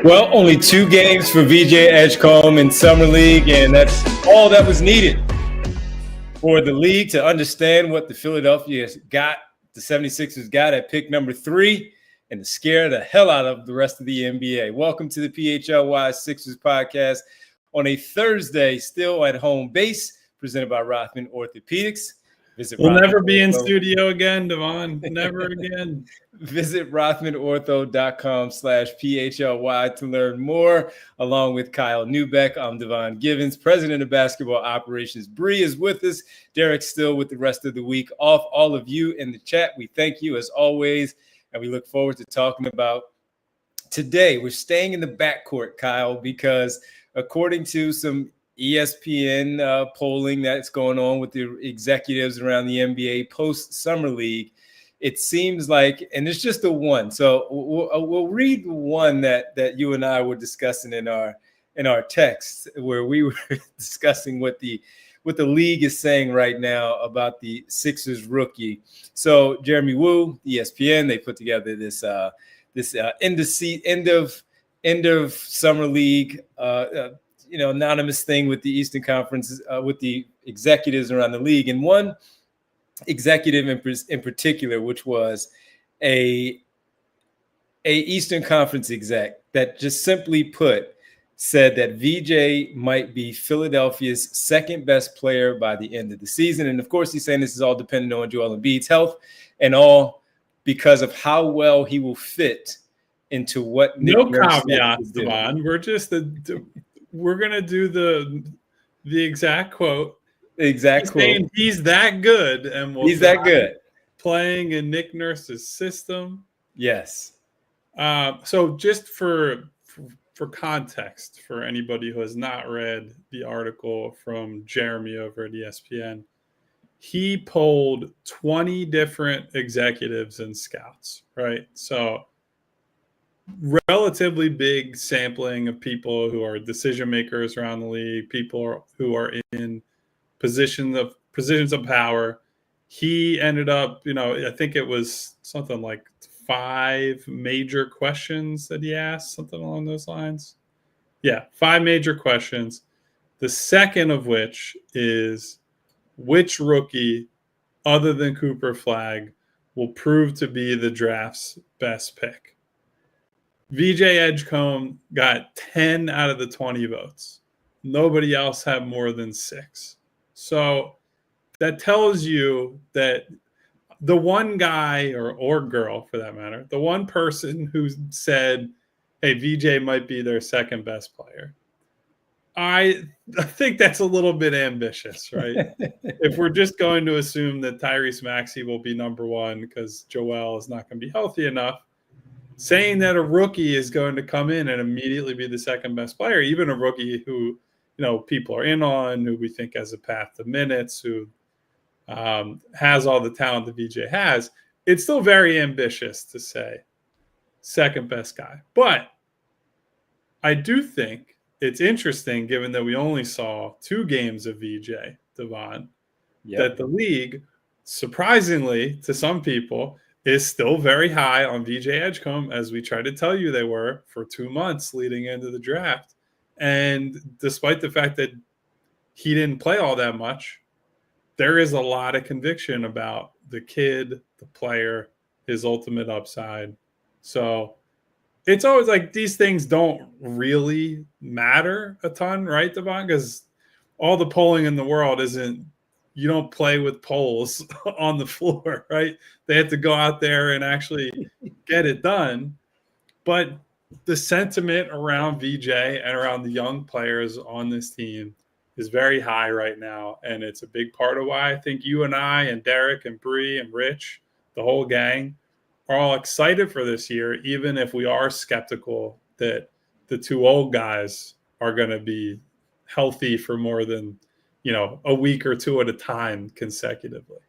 Well, only 2 games for VJ Edgecombe in Summer League, and that's all that was needed for the league to understand what the Philadelphia got, the 76ers got at pick number 3, and to scare the hell out of the rest of the NBA. Welcome to the PHLY Sixers podcast on a Thursday, still at home base, presented by Rothman Orthopedics. We'll never be in studio again, Devon. Never again. Visit rothmanortho.com/PHLY to learn more. Along with Kyle Newbeck, I'm Devon Givens, president of basketball operations. Bree is with us. Derek's still with the rest of the week off. All of you in the chat, we thank you as always, and we look forward to talking about today. We're staying in the backcourt, Kyle, because according to some ESPN polling that's going on with the executives around the NBA post-Summer League, it seems like, and it's just the one. So we'll read the one that you and I were discussing in our text, where we were discussing what the league is saying right now about the Sixers rookie. So Jeremy Woo, ESPN, they put together this end of Summer League anonymous thing with the Eastern Conference, with the executives around the league. And one executive in particular, which was a Eastern Conference exec that just simply put said that VJ might be Philadelphia's second best player by the end of the season. And of course, he's saying this is all dependent on Joel Embiid's health and all because of how well he will fit into what Nick Nurse caveats, Devon. We're gonna do the exact quote. Exact quote. He's that good, and he's that good playing in Nick Nurse's system. Yes. So just for context, for anybody who has not read the article from Jeremy over at ESPN, he polled 20 different executives and scouts, right? So relatively big sampling of people who are decision makers around the league, people who are in positions of power. He ended up, I think it was something like 5 major questions that he asked, something along those lines. Yeah, 5 major questions. The second of which is, which rookie other than Cooper Flagg will prove to be the draft's best pick? VJ Edgecombe got 10 out of the 20 votes. Nobody else had more than 6. So that tells you that the one guy or girl, for that matter, the one person who said, hey, VJ might be their second best player, I think that's a little bit ambitious, right? If we're just going to assume that Tyrese Maxey will be number 1 because Joel is not going to be healthy enough, saying that a rookie is going to come in and immediately be the second best player, even a rookie who, people are in on, who we think has a path to minutes, who has all the talent that VJ has, it's still very ambitious to say second best guy. But I do think it's interesting, given that we only saw 2 games of VJ, Devon, that the league, surprisingly to some people, is still very high on VJ Edgecombe, as we tried to tell you they were for 2 months leading into the draft. And despite the fact that he didn't play all that much, there is a lot of conviction about the kid, the player, his ultimate upside. So it's always like these things don't really matter a ton, right, Devon? Because all the polling in the world isn't, you don't play with polls on the floor, right? They have to go out there and actually get it done. But the sentiment around VJ and around the young players on this team is very high right now. And it's a big part of why I think you and I and Derek and Bree and Rich, the whole gang, are all excited for this year, even if we are skeptical that the 2 old guys are going to be healthy for more than a week or 2 at a time consecutively.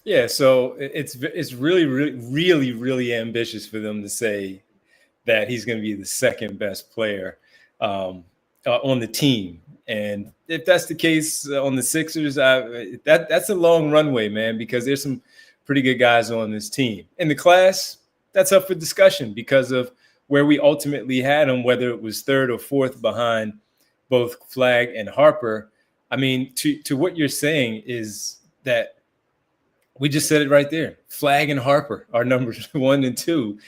Yeah, so it's really, really, really, really ambitious for them to say that he's going to be the second best player on the team. And if that's the case on the Sixers, that's a long runway, man, because there's some pretty good guys on this team. In the class, that's up for discussion because of where we ultimately had him, whether it was third or fourth behind both Flagg and Harper. I mean, to what you're saying is that we just said it right there. Flagg and Harper are numbers 1 and 2.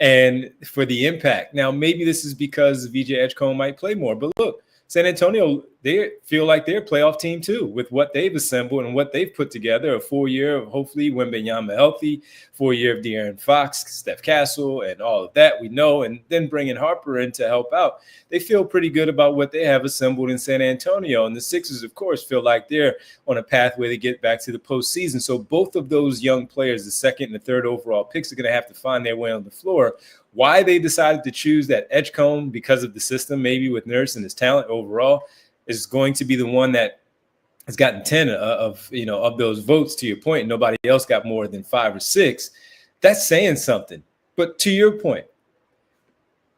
And for the impact. Now, maybe this is because VJ Edgecombe might play more. But look, San Antonio, they feel like they're a playoff team too with what they've assembled and what they've put together. A full year of hopefully Wembanyama healthy, 4 year of De'Aaron Fox, Steph Castle, and all of that we know. And then bringing Harper in to help out. They feel pretty good about what they have assembled in San Antonio. And the Sixers, of course, feel like they're on a pathway to get back to the postseason. So both of those young players, the second and the third overall picks, are going to have to find their way on the floor. Why they decided to choose that Edgecombe because of the system, maybe with Nurse and his talent overall, is going to be the one that has gotten 10 of those votes. To your point, nobody else got more than 5 or 6. That's saying something. But to your point,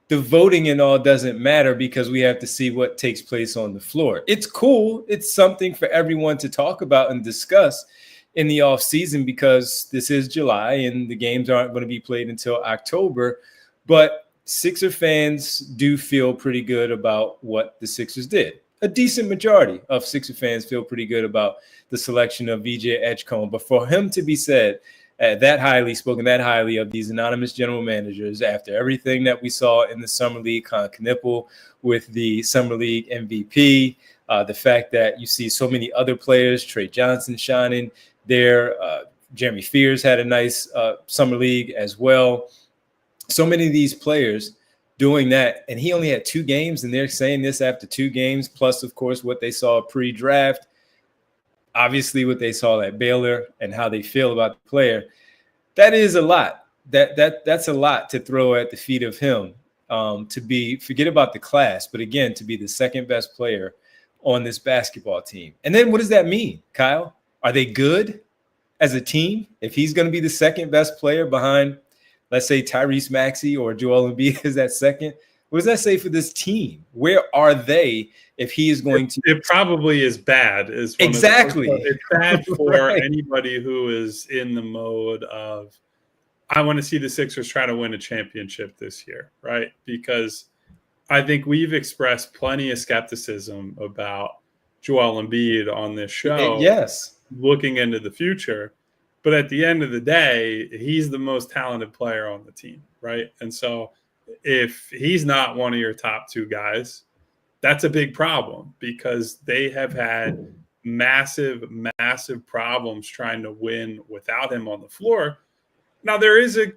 the voting and all doesn't matter because we have to see what takes place on the floor. It's cool. It's something for everyone to talk about and discuss in the off season because this is July and the games aren't going to be played until October. But Sixer fans do feel pretty good about what the Sixers did. A decent majority of Sixer fans feel pretty good about the selection of VJ Edgecombe. But for him to be said that highly of these anonymous general managers after everything that we saw in the Summer League, Con Knipple with the Summer League MVP, the fact that you see so many other players, Trey Johnson shining there, Jeremy Fears had a nice Summer League as well. So many of these players doing that, and he only had 2 games, and they're saying this after 2 games, plus, of course, what they saw pre-draft, obviously what they saw at Baylor and how they feel about the player. That is a lot. That's a lot to throw at the feet of him, forget about the class, but again, to be the second best player on this basketball team. And then what does that mean, Kyle? Are they good as a team if he's going to be the second best player behind, let's say, Tyrese Maxey or Joel Embiid is that second? What does that say for this team? Where are they if he is going to? It probably is bad. Exactly. It's bad for right. anybody who is in the mode of, I want to see the Sixers try to win a championship this year, right? Because I think we've expressed plenty of skepticism about Joel Embiid on this show. Yes. Looking into the future. But at the end of the day, he's the most talented player on the team, right? And so if he's not one of your top 2 guys, that's a big problem because they have had massive, massive problems trying to win without him on the floor. Now, there is a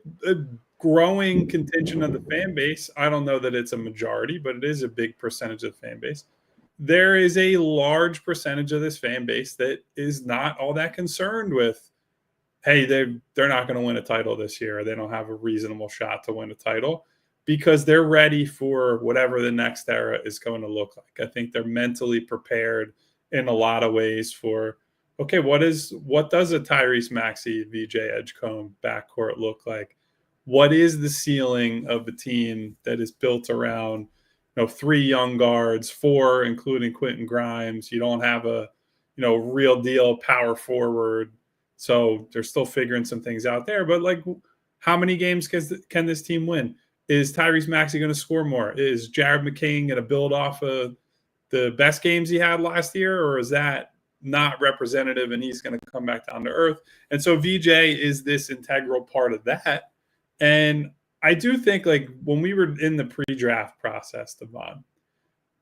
growing contingent of the fan base. I don't know that it's a majority, but it is a big percentage of the fan base. There is a large percentage of this fan base that is not all that concerned with, hey, they're not going to win a title this year. They don't have a reasonable shot to win a title because they're ready for whatever the next era is going to look like. I think they're mentally prepared in a lot of ways for, okay, what does a Tyrese Maxey, VJ Edgecombe backcourt look like? What is the ceiling of a team that is built around 3 young guards, 4 including Quentin Grimes? You don't have a real deal power forward. So they're still figuring some things out there. But, like, how many games can this team win? Is Tyrese Maxey going to score more? Is Jared McCain going to build off of the best games he had last year? Or is that not representative and he's going to come back down to earth? And so VJ is this integral part of that. And I do think, like, when we were in the pre-draft process, Devon,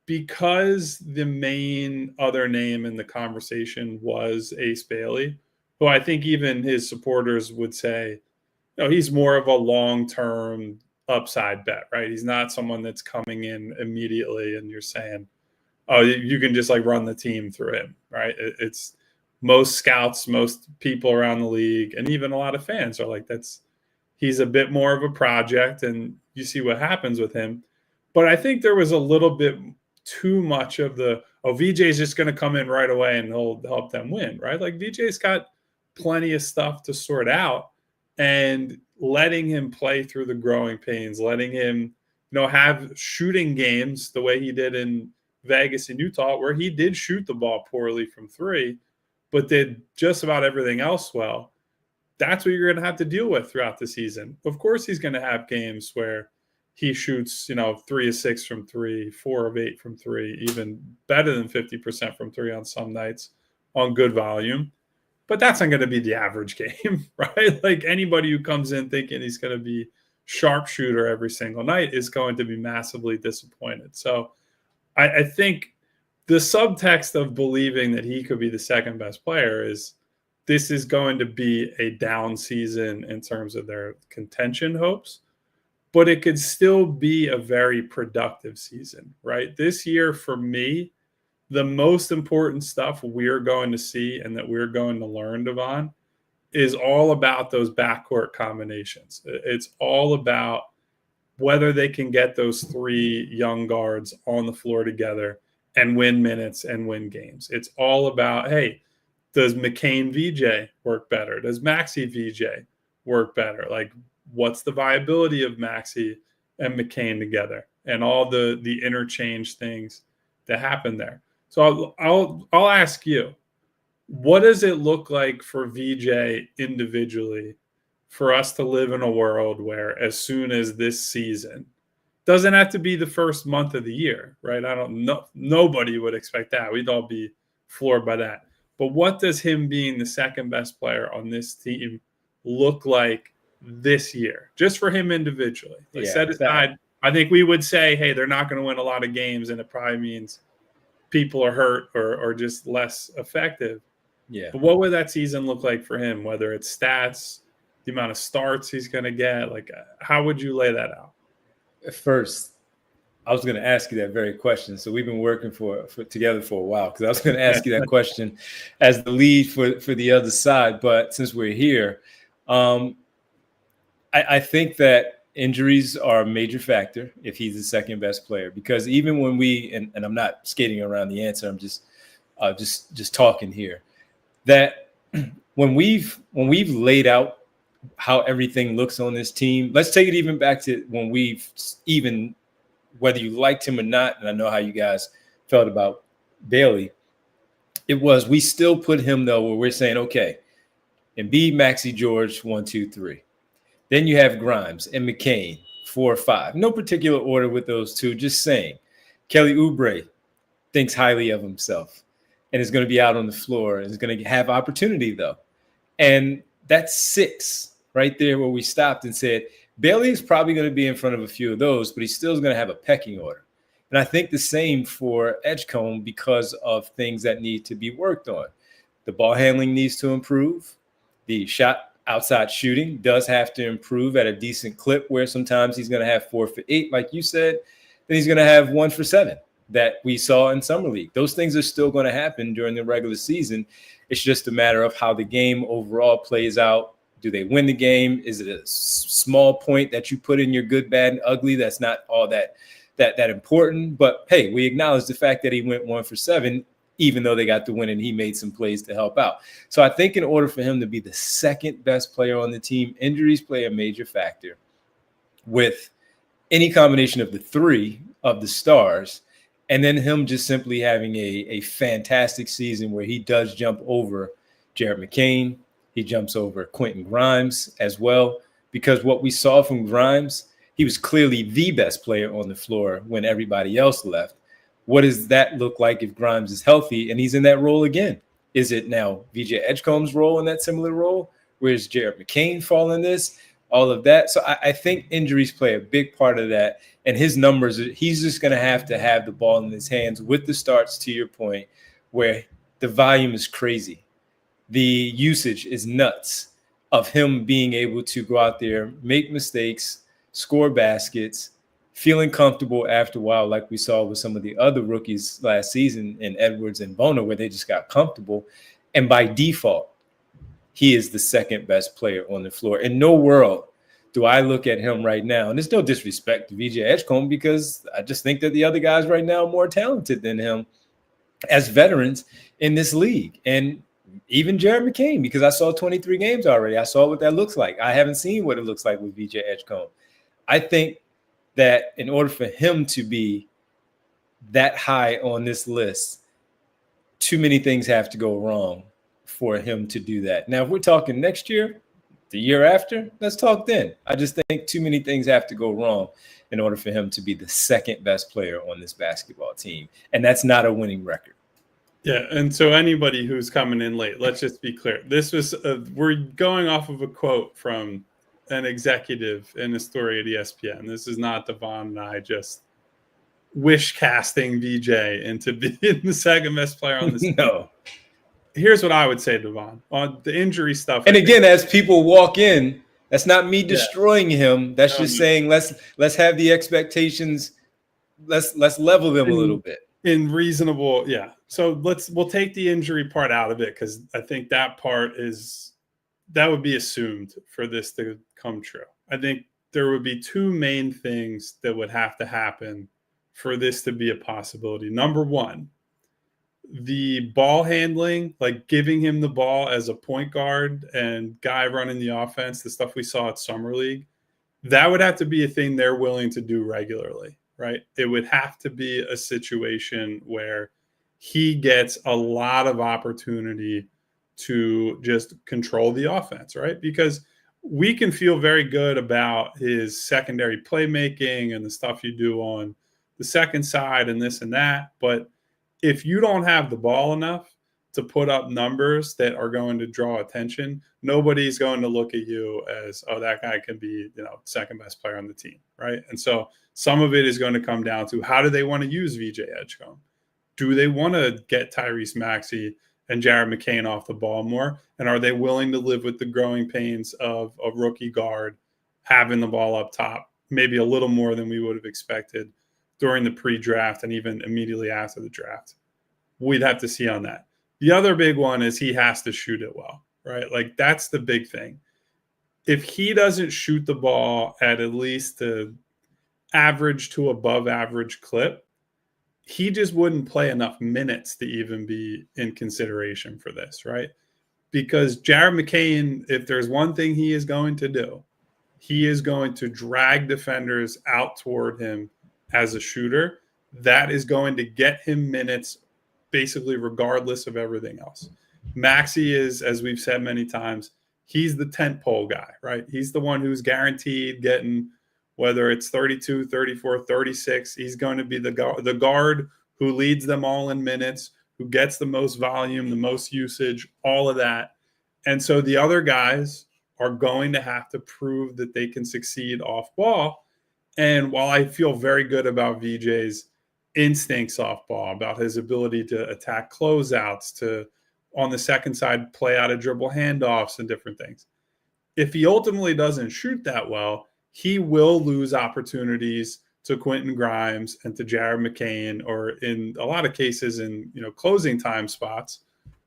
because the main other name in the conversation was Ace Bailey, who I think even his supporters would say, he's more of a long-term upside bet, right? He's not someone that's coming in immediately and you're saying, oh, you can just like run the team through him, right? It's most scouts, most people around the league, and even a lot of fans are like, he's a bit more of a project and you see what happens with him. But I think there was a little bit too much of VJ is just going to come in right away and he'll help them win, right? Like VJ's got plenty of stuff to sort out, and letting him play through the growing pains, letting him, have shooting games the way he did in Vegas and Utah, where he did shoot the ball poorly from 3, but did just about everything else well. That's what you're going to have to deal with throughout the season. Of course, he's going to have games where he shoots, 3 of 6 from 3, 4 of 8 from 3, even better than 50% from 3 on some nights on good volume. But that's not going to be the average game, right? Like anybody who comes in thinking he's going to be sharpshooter every single night is going to be massively disappointed. So I think the subtext of believing that he could be the second best player is this is going to be a down season in terms of their contention hopes, but it could still be a very productive season, right? This year, for me, the most important stuff we're going to see and that we're going to learn, Devon, is all about those backcourt combinations. It's all about whether they can get those 3 young guards on the floor together and win minutes and win games. It's all about, hey, does McCain VJ work better? Does Maxey VJ work better? Like, what's the viability of Maxey and McCain together and all the interchange things that happen there? So I'll ask you, what does it look like for VJ individually for us to live in a world where as soon as this season, doesn't have to be the first month of the year, right? I don't know. Nobody would expect that. We'd all be floored by that. But what does him being the second best player on this team look like this year, just for him individually? Like, set aside, I think we would say, hey, they're not going to win a lot of games, and it probably means people are hurt or just less effective. Yeah. But what would that season look like for him, whether it's stats, the amount of starts he's going to get? Like, how would you lay that out? First, I was going to ask you that very question. So we've been working together for a while, because I was going to ask you that question as the lead for the other side. But since we're here, I think that injuries are a major factor if he's the second best player, because even when and I'm not skating around the answer, I'm just talking here, that when we've laid out how everything looks on this team, let's take it even back to when whether you liked him or not, and I know how you guys felt about Bailey, we still put him though where we're saying, okay, Embiid, Maxey, George, 1, 2, 3. Then you have Grimes and McCain, 4, 5. No particular order with those two, just saying. Kelly Oubre thinks highly of himself and is going to be out on the floor and is going to have opportunity though. And that's 6 right there where we stopped and said, Bailey is probably going to be in front of a few of those, but he still is going to have a pecking order. And I think the same for Edgecombe because of things that need to be worked on. The ball handling needs to improve. The outside shooting does have to improve at a decent clip, where sometimes he's going to have 4 for 8, like you said. Then he's going to have 1 for 7 that we saw in Summer League. Those things are still going to happen during the regular season. It's just a matter of how the game overall plays out. Do they win the game? Is it a small point that you put in your good, bad, and ugly? That's not all that important. But hey, we acknowledge the fact that he went 1 for 7, even though they got the win and he made some plays to help out. So I think in order for him to be the second best player on the team, injuries play a major factor. With any combination of the 3 of the stars, and then him just simply having a fantastic season where he does jump over Jared McCain. He jumps over Quentin Grimes as well, because what we saw from Grimes, he was clearly the best player on the floor when everybody else left. What does that look like if Grimes is healthy and he's in that role again? Is it now VJ Edgecombe's role in that similar role? Where's Jared McCain fall in this? All of that. So I think injuries play a big part of that. And his numbers, he's just going to have the ball in his hands with the starts, to your point, where the volume is crazy. The usage is nuts of him being able to go out there, make mistakes, score baskets, feeling comfortable after a while, like we saw with some of the other rookies last season in Edwards and Bona, where they just got comfortable. And by default, he is the second best player on the floor. In no world do I look at him right now, and there's no disrespect to VJ Edgecombe, because I just think that the other guys right now are more talented than him as veterans in this league. And even Jared McCain, because I saw 23 games already. I saw what that looks like. I haven't seen what it looks like with VJ Edgecombe. I think that in order for him to be that high on this list, too many things have to go wrong for him to do that. Now, if we're talking next year, the year after, let's talk then. I just think too many things have to go wrong in order for him to be the second best player on this basketball team. And that's not a winning record. Yeah, and so anybody who's coming in late, let's just be clear. This was we're going off of a quote from an executive in a story at ESPN. This is not Devon and I just wish casting VJ into being the second best player on this team. No. Here's what I would say, Devon, on the injury stuff. And again, as people walk in, that's not me destroying him. That's just saying let's have the expectations. Let's level them a little bit. In reasonable, yeah. So we'll take the injury part out of it, because I think that part that would be assumed for this to come true. I think there would be two main things that would have to happen for this to be a possibility. Number one, the ball handling, like giving him the ball as a point guard and guy running the offense, the stuff we saw at Summer League, that would have to be a thing they're willing to do regularly, right? It would have to be a situation where he gets a lot of opportunity to just control the offense, right? Because we can feel very good about his secondary playmaking and the stuff you do on the second side and this and that. But if you don't have the ball enough to put up numbers that are going to draw attention, nobody's going to look at you as, oh, that guy can be, second best player on the team, right? And so some of it is going to come down to, how do they want to use VJ Edgecombe? Do they want to get Tyrese Maxey and Jared McCain off the ball more? And are they willing to live with the growing pains of a rookie guard having the ball up top, maybe a little more than we would have expected during the pre-draft and even immediately after the draft? We'd have to see on that. The other big one is he has to shoot it well, right? Like, that's the big thing. If he doesn't shoot the ball at least the average to above average clip, he just wouldn't play enough minutes to even be in consideration for this, right? Because Jared McCain, if there's one thing he is going to do, he is going to drag defenders out toward him as a shooter. That is going to get him minutes basically regardless of everything else. Maxey is, as we've said many times, he's the tent pole guy, right? He's the one who's guaranteed getting, whether it's 32, 34, 36, he's going to be the guard who leads them all in minutes, who gets the most volume, the most usage, all of that. And so the other guys are going to have to prove that they can succeed off ball. And while I feel very good about VJ's instincts off ball, about his ability to attack closeouts, to, on the second side, play out of dribble handoffs and different things, if he ultimately doesn't shoot that well, he will lose opportunities to Quentin Grimes and to Jared McCain, or in a lot of cases in closing time spots,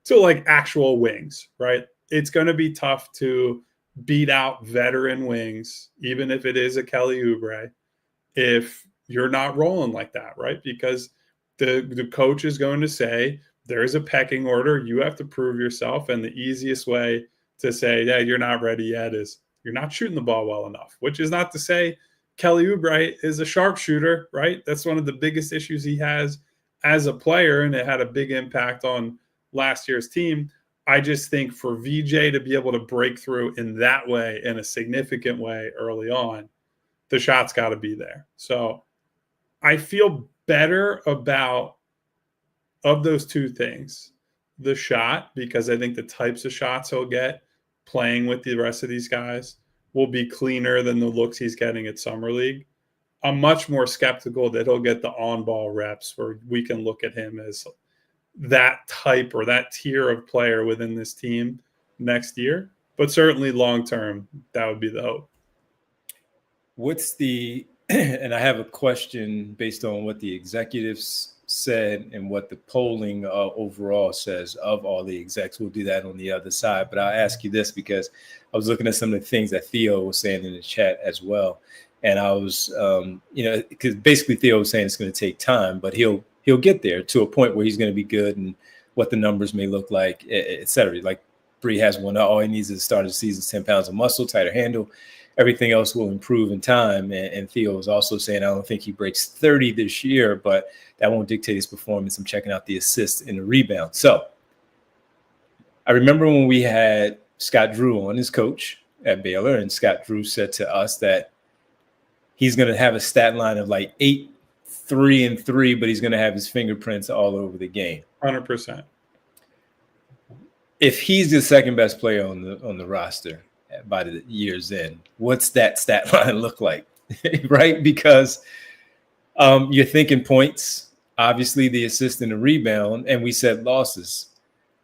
to like actual wings, right? It's going to be tough to beat out veteran wings, even if it is a Kelly Oubre, if you're not rolling like that, right? Because the coach is going to say, there's a pecking order. You have to prove yourself. And the easiest way to say, yeah, you're not ready yet is you're not shooting the ball well enough, which is not to say Kelly Oubre is a sharpshooter, right? That's one of the biggest issues he has as a player, and it had a big impact on last year's team. I just think for VJ to be able to break through in that way, in a significant way early on, the shot's got to be there. So I feel better about, of those two things, the shot, because I think the types of shots he'll get playing with the rest of these guys will be cleaner than the looks he's getting at Summer League. I'm much more skeptical that he'll get the on-ball reps where we can look at him as that type or that tier of player within this team next year. But certainly long-term, that would be the hope. What's the – and I have a question based on what the executives said and what the polling overall says of all the execs. We'll do that on the other side. But I'll ask you this because I was looking at some of the things that Theo was saying in the chat as well. And I was, because basically Theo was saying it's going to take time, but he'll get there to a point where he's going to be good and what the numbers may look like, et cetera. Like Bree has one. All he needs is to start the season, 10 pounds of muscle, tighter handle. Everything else will improve in time. And Theo was also saying, I don't think he breaks 30 this year, but that won't dictate his performance. I'm checking out the assists and the rebound. So I remember when we had Scott Drew on as coach, at Baylor, and Scott Drew said to us that he's going to have a stat line of like 8, 3, and 3, but he's going to have his fingerprints all over the game. 100%. If he's the second best player on the roster by the year's end, what's that stat line look like? Right? Because you're thinking points, obviously the assist and the rebound, and we said losses.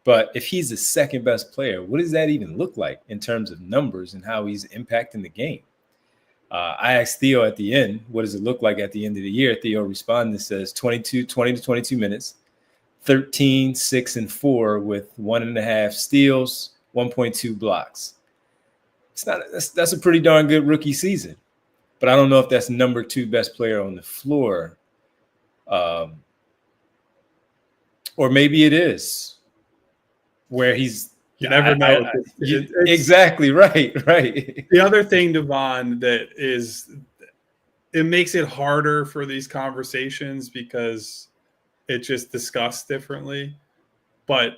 But if he's the second best player, what does that even look like in terms of numbers and how he's impacting the game? I asked Theo at the end, what does it look like at the end of the year? Theo responded and says 20 to 22 minutes, 13, 6, and 4 with 1.5 steals, 1.2 blocks. That's a pretty darn good rookie season. But I don't know if that's number 2 best player on the floor. Or maybe it is. Where he's you never know. Exactly right. The other thing, Devon, that is it makes it harder for these conversations because it's just discussed differently. But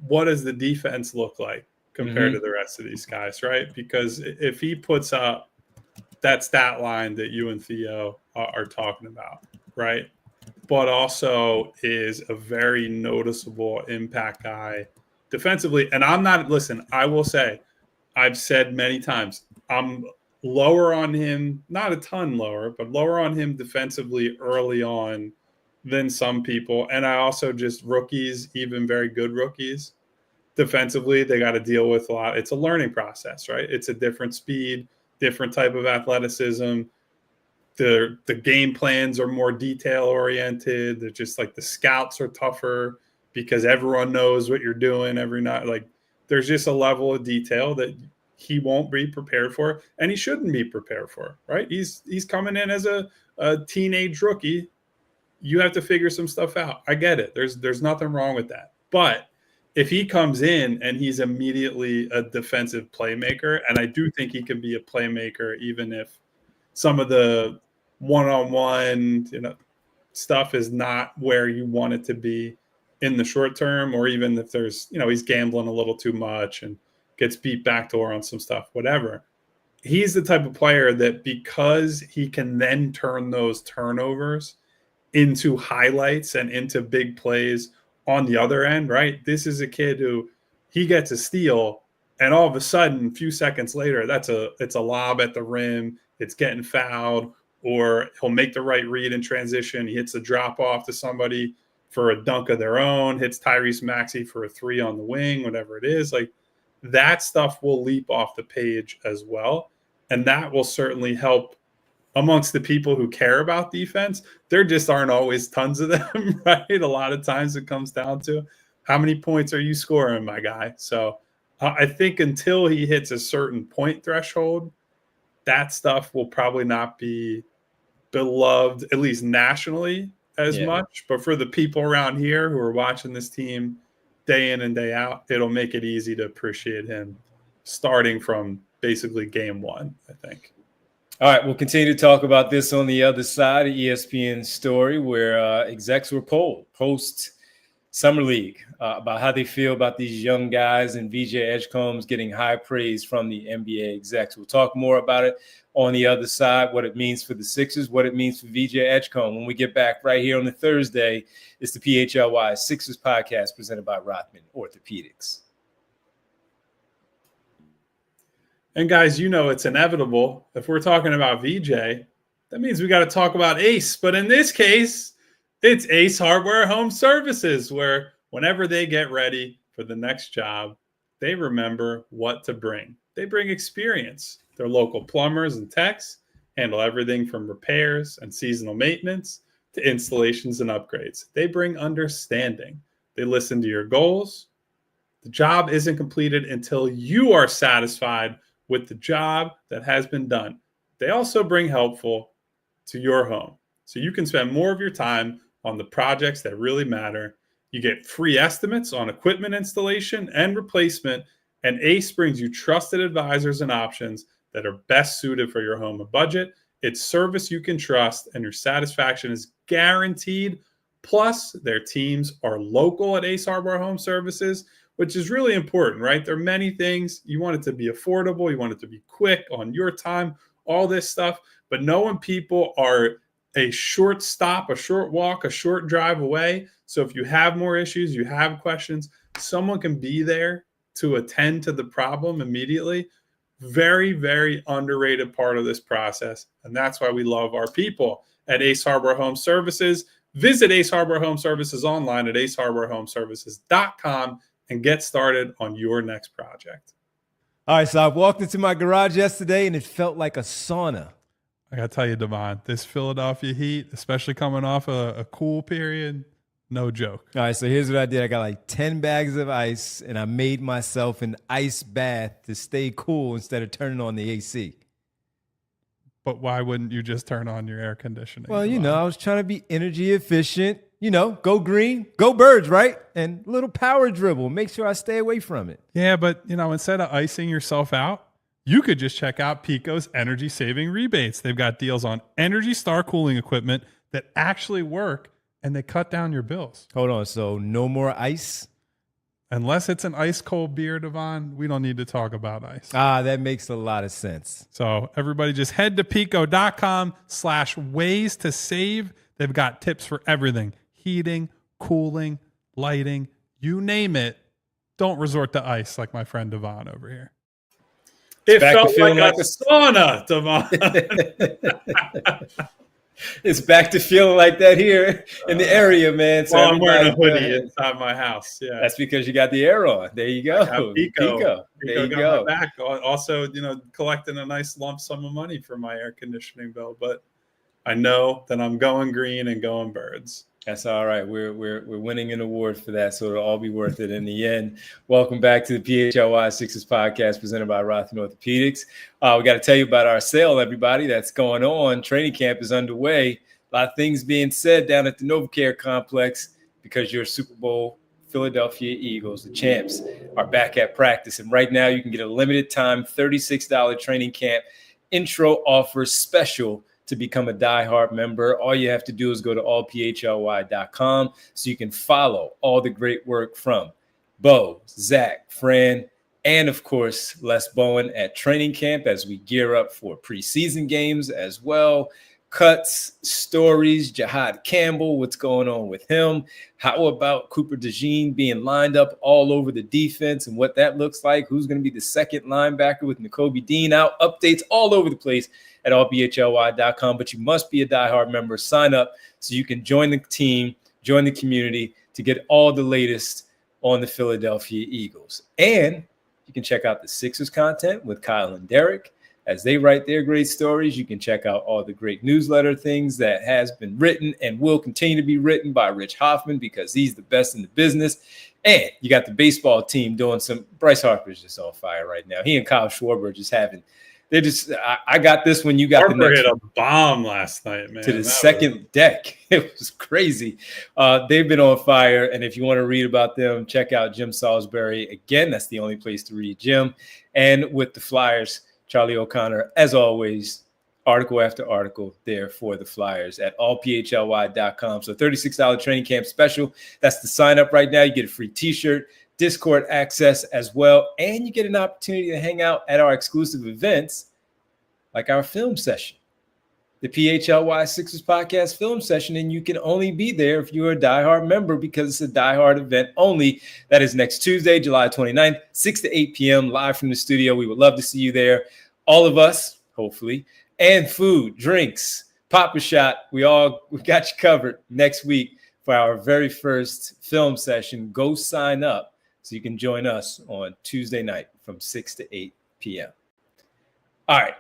what does the defense look like compared to the rest of these guys, right? Because if he puts up that stat line that you and Theo are talking about, right? But also is a very noticeable impact guy defensively. And I will say, I've said many times, I'm lower on him, not a ton lower, but lower on him defensively early on than some people. And I also just rookies, even very good rookies, defensively, they got to deal with a lot. It's a learning process, right? It's a different speed, different type of athleticism. The game plans are more detail oriented. They're just like the scouts are tougher because everyone knows what you're doing every night. Like there's just a level of detail that he won't be prepared for, and he shouldn't be prepared for, right? He's coming in as a teenage rookie. You have to figure some stuff out. I get it. There's nothing wrong with that. But if he comes in and he's immediately a defensive playmaker, and I do think he can be a playmaker even if some of the one-on-one, stuff is not where you want it to be in the short term, or even if there's, he's gambling a little too much and gets beat backdoor on some stuff, whatever. He's the type of player that because he can then turn those turnovers into highlights and into big plays on the other end, right? This is a kid who he gets a steal and all of a sudden, a few seconds later, it's a lob at the rim. It's getting fouled, or he'll make the right read in transition. He hits a drop off to somebody for a dunk of their own, hits Tyrese Maxey for a 3 on the wing, whatever it is. Like that stuff will leap off the page as well. And that will certainly help amongst the people who care about defense. There just aren't always tons of them, right? A lot of times it comes down to how many points are you scoring, my guy? So I think until he hits a certain point threshold, that stuff will probably not be beloved, at least nationally, as much. But for the people around here who are watching this team day in and day out, it'll make it easy to appreciate him starting from basically game one, I think. All right, we'll continue to talk about this on the other side of ESPN's story, where execs were polled post Summer League about how they feel about these young guys, and VJ Edgecombe's getting high praise from the NBA execs. We'll talk more about it on the other side, what it means for the Sixers, what it means for VJ Edgecombe. When we get back right here on the Thursday, it's the PHLY Sixers podcast presented by Rothman Orthopedics. And guys, it's inevitable. If we're talking about VJ, that means we got to talk about Ace. But in this case, it's Ace Hardware Home Services, where whenever they get ready for the next job, they remember what to bring. They bring experience. Their local plumbers and techs handle everything from repairs and seasonal maintenance to installations and upgrades. They bring understanding. They listen to your goals. The job isn't completed until you are satisfied with the job that has been done. They also bring helpful to your home, so you can spend more of your time on the projects that really matter. You get free estimates on equipment installation and replacement, and Ace brings you trusted advisors and options that are best suited for your home and budget. It's service you can trust, and your satisfaction is guaranteed. Plus, their teams are local at Ace Hardware Home Services, which is really important, right? There are many things. You want it to be affordable. You want it to be quick on your time, all this stuff. But knowing people are a short stop, a short walk, a short drive away. So if you have more issues, you have questions, someone can be there to attend to the problem immediately. Very, very underrated part of this process. And that's why we love our people at Ace Harbor Home Services. Visit Ace Harbor Home Services online at aceharborhomeservices.com and get started on your next project. All right, so I walked into my garage yesterday and it felt like a sauna. I got to tell you, Devon, this Philadelphia heat, especially coming off a cool period, no joke. All right, so here's what I did. I got like 10 bags of ice, and I made myself an ice bath to stay cool instead of turning on the AC. But why wouldn't you just turn on your air conditioning? Well, you know, I was trying to be energy efficient. You know, go green, go birds, right? And a little power dribble. Make sure I stay away from it. Yeah, but, you know, instead of icing yourself out, you could just check out Pico's energy saving rebates. They've got deals on Energy Star cooling equipment that actually work, and they cut down your bills. Hold on. So no more ice? Unless it's an ice cold beer, Devon, we don't need to talk about ice. That makes a lot of sense. So everybody just head to pico.com/ways to save. They've got tips for everything. Heating, cooling, lighting, you name it. Don't resort to ice like my friend Devon over here. It felt like a sauna, Devon. It's back to feeling like that here in the area, man. So I'm wearing a hoodie inside my house. Yeah, that's because you got the air on. There you go. Pico. There you go. My back. Also, you know, collecting a nice lump sum of money for my air conditioning bill, but I know that I'm going green and going birds. That's all right. We're winning an award for that, so it'll all be worth it in the end. Welcome back to the PHLY Sixers podcast presented by Rothman Orthopedics. We got to tell you about our sale, everybody, that's going on. Training camp is underway. A lot of things being said down at the NovaCare complex because your Super Bowl Philadelphia Eagles, the champs, are back at practice. And right now you can get a limited time $36 training camp intro offer special to become a diehard member. All you have to do is go to allphly.com so you can follow all the great work from Bo, Zach, Fran, and of course, Les Bowen at training camp as we gear up for preseason games as well. Cuts, stories, Jahad Campbell, what's going on with him? How about Cooper DeJean being lined up all over the defense and what that looks like? Who's going to be the second linebacker with Nakobe Dean out? Updates all over the place at allphly.com, but you must be a diehard member. Sign up so you can join the team, join the community to get all the latest on the Philadelphia Eagles. And you can check out the Sixers content with Kyle and Derek as they write their great stories. You can check out all the great newsletter things that has been written and will continue to be written by Rich Hoffman because he's the best in the business. And you got the baseball team doing some. Bryce Harper's just on fire right now. He and Kyle Schwarber are just having. They're just. I got this when you got Harper the next hit a bomb last night, man. To the second deck. It was crazy. They've been on fire. And if you want to read about them, check out Jim Salisbury. Again, that's the only place to read Jim. And with the Flyers, Charlie O'Connor, as always, article after article there for the Flyers at allphly.com. So $36 training camp special. That's the sign up right now. You get a free t-shirt, Discord access as well, and you get an opportunity to hang out at our exclusive events like our film session, the PHLY Sixers podcast film session, and you can only be there if you're a diehard member because it's a diehard event only. That is next Tuesday, July 29th, 6 to 8 p.m. live from the studio. We would love to see you there. All of us, hopefully, and food, drinks, Papa Shot. We got you covered next week for our very first film session. Go sign up so you can join us on Tuesday night from 6 to 8 p.m. All right.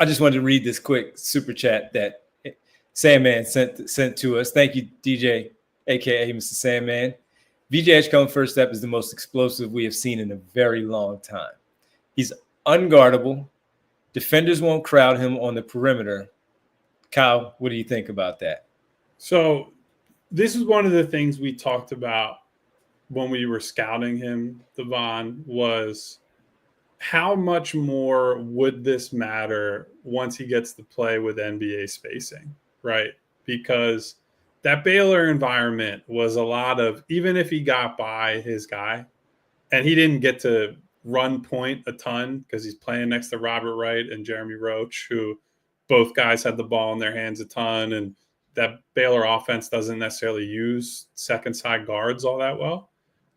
I just wanted to read this quick super chat that Sandman sent to us. Thank you, DJ, a.k.a. Mr. Sandman. VJ Edgecombe first step is the most explosive we have seen in a very long time. He's unguardable. Defenders won't crowd him on the perimeter. Kyle, what do you think about that? So this is one of the things we talked about when we were scouting him, Devon, was how much more would this matter once he gets to play with NBA spacing, right? Because that Baylor environment was a lot of, even if he got by his guy, and he didn't get to run point a ton because he's playing next to Robert Wright and Jeremy Roach, who both guys had the ball in their hands a ton, and that Baylor offense doesn't necessarily use second side guards all that well.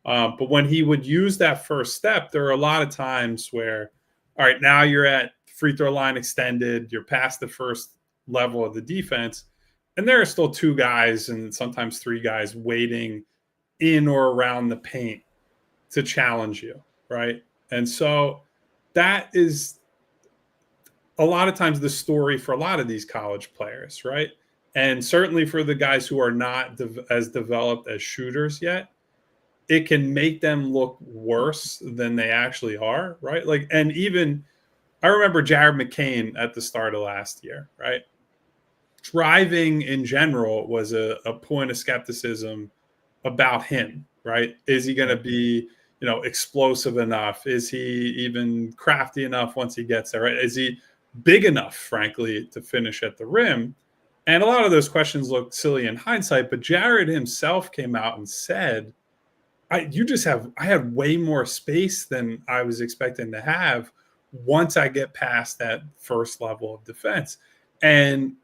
But when he would use that first step, there are a lot of times where, all right, now you're at free throw line extended, you're past the first level of the defense, and there are still two guys and sometimes three guys waiting in or around the paint to challenge you, right? And so that is a lot of times the story for a lot of these college players, right? And certainly for the guys who are not as developed as shooters yet, it can make them look worse than they actually are, right? Like, and even I remember Jared McCain at the start of last year, right? Driving in general was a point of skepticism about him, right? Is he going to be, explosive enough? Is he even crafty enough once he gets there, right? Is he big enough, frankly, to finish at the rim? And a lot of those questions look silly in hindsight, but Jared himself came out and said, I had way more space than I was expecting to have once I get past that first level of defense. And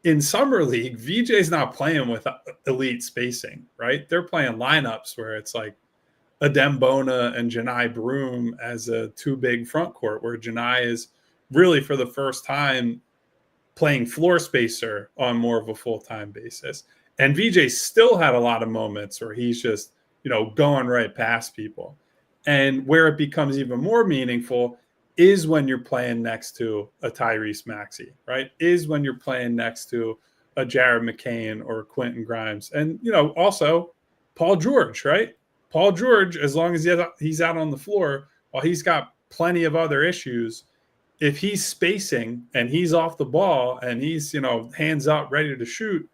in summer league, VJ's not playing with elite spacing, right? They're playing lineups where it's like Adem Bona and Janai Broom as a two big front court, where Janai is really for the first time playing floor spacer on more of a full-time basis. And VJ still had a lot of moments where he's just, going right past people. And where it becomes even more meaningful is when you're playing next to a Tyrese Maxey, right? Is when you're playing next to a Jared McCain or Quentin Grimes. And, also Paul George, right? Paul George, as long as he's out on the floor, while he's got plenty of other issues, if he's spacing and he's off the ball and he's, hands up, ready to shoot,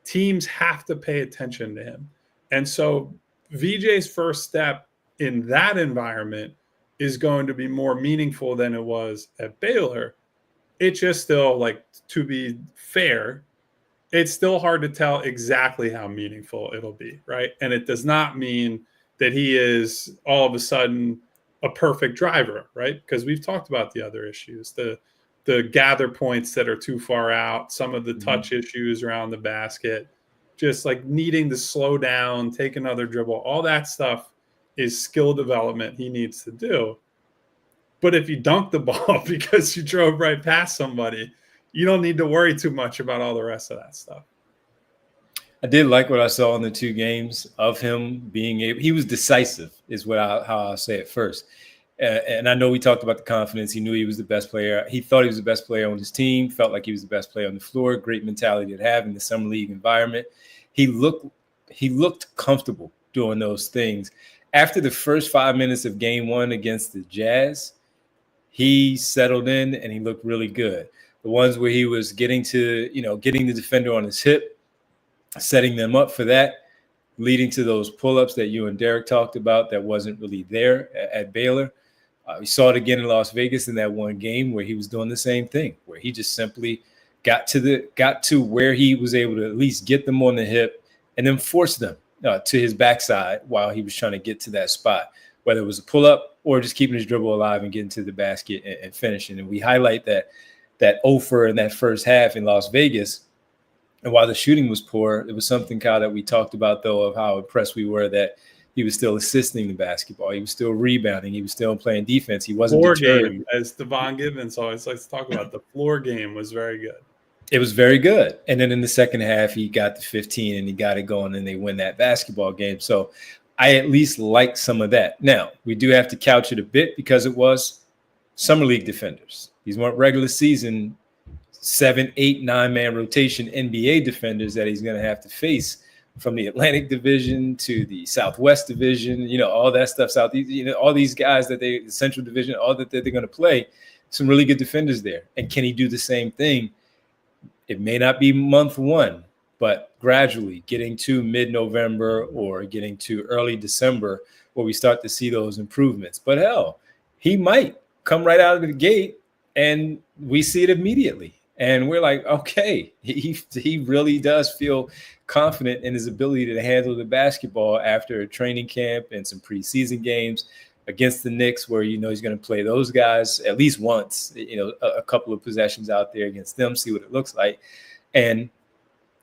teams have to pay attention to him. And so VJ's first step in that environment is going to be more meaningful than it was at Baylor. It's just still, like, to be fair, it's still hard to tell exactly how meaningful it'll be, right? And it does not mean that he is all of a sudden a perfect driver, right? Because we've talked about the other issues, the gather points that are too far out, some of the touch issues around the basket, just like needing to slow down, take another dribble, all that stuff is skill development he needs to do. But if you dunk the ball because you drove right past somebody, you don't need to worry too much about all the rest of that stuff. I did like what I saw in the two games of him being able. He was decisive, is how I'll say it first. And I know we talked about the confidence. He knew he was the best player. He thought he was the best player on his team. Felt like he was the best player on the floor. Great mentality to have in the summer league environment. He looked comfortable doing those things. After the first 5 minutes of game one against the Jazz, he settled in and he looked really good. The ones where he was getting the defender on his hip, setting them up for that, leading to those pull-ups that you and Derek talked about that wasn't really there at Baylor. We saw it again in Las Vegas in that one game where he was doing the same thing, where he just simply got to where he was able to at least get them on the hip and then force them to his backside while he was trying to get to that spot, whether it was a pull-up or just keeping his dribble alive and getting to the basket and finishing. And we highlight that offer in that first half in Las Vegas. And while the shooting was poor, it was something, Kyle, that we talked about, though, of how impressed we were that he was still assisting the basketball. He was still rebounding. He was still playing defense. He wasn't deterred. Game, as Devon Givens always likes to talk about, the floor game was very good. It was very good. And then in the second half, he got to 15 and he got it going and they win that basketball game. So I at least like some of that. Now, we do have to couch it a bit because it was summer league defenders. These weren't regular season 7, 8, 9-man rotation NBA defenders that he's going to have to face from the Atlantic Division to the Southwest Division, all that stuff, Southeast, all these guys the Central Division, all that they're going to play, some really good defenders there. And can he do the same thing? It may not be month one, but gradually getting to mid-November or getting to early December where we start to see those improvements. But hell, he might come right out of the gate and we see it immediately. And we're like, okay, he really does feel confident in his ability to handle the basketball after a training camp and some preseason games against the Knicks, where he's going to play those guys at least once, a couple of possessions out there against them, see what it looks like, and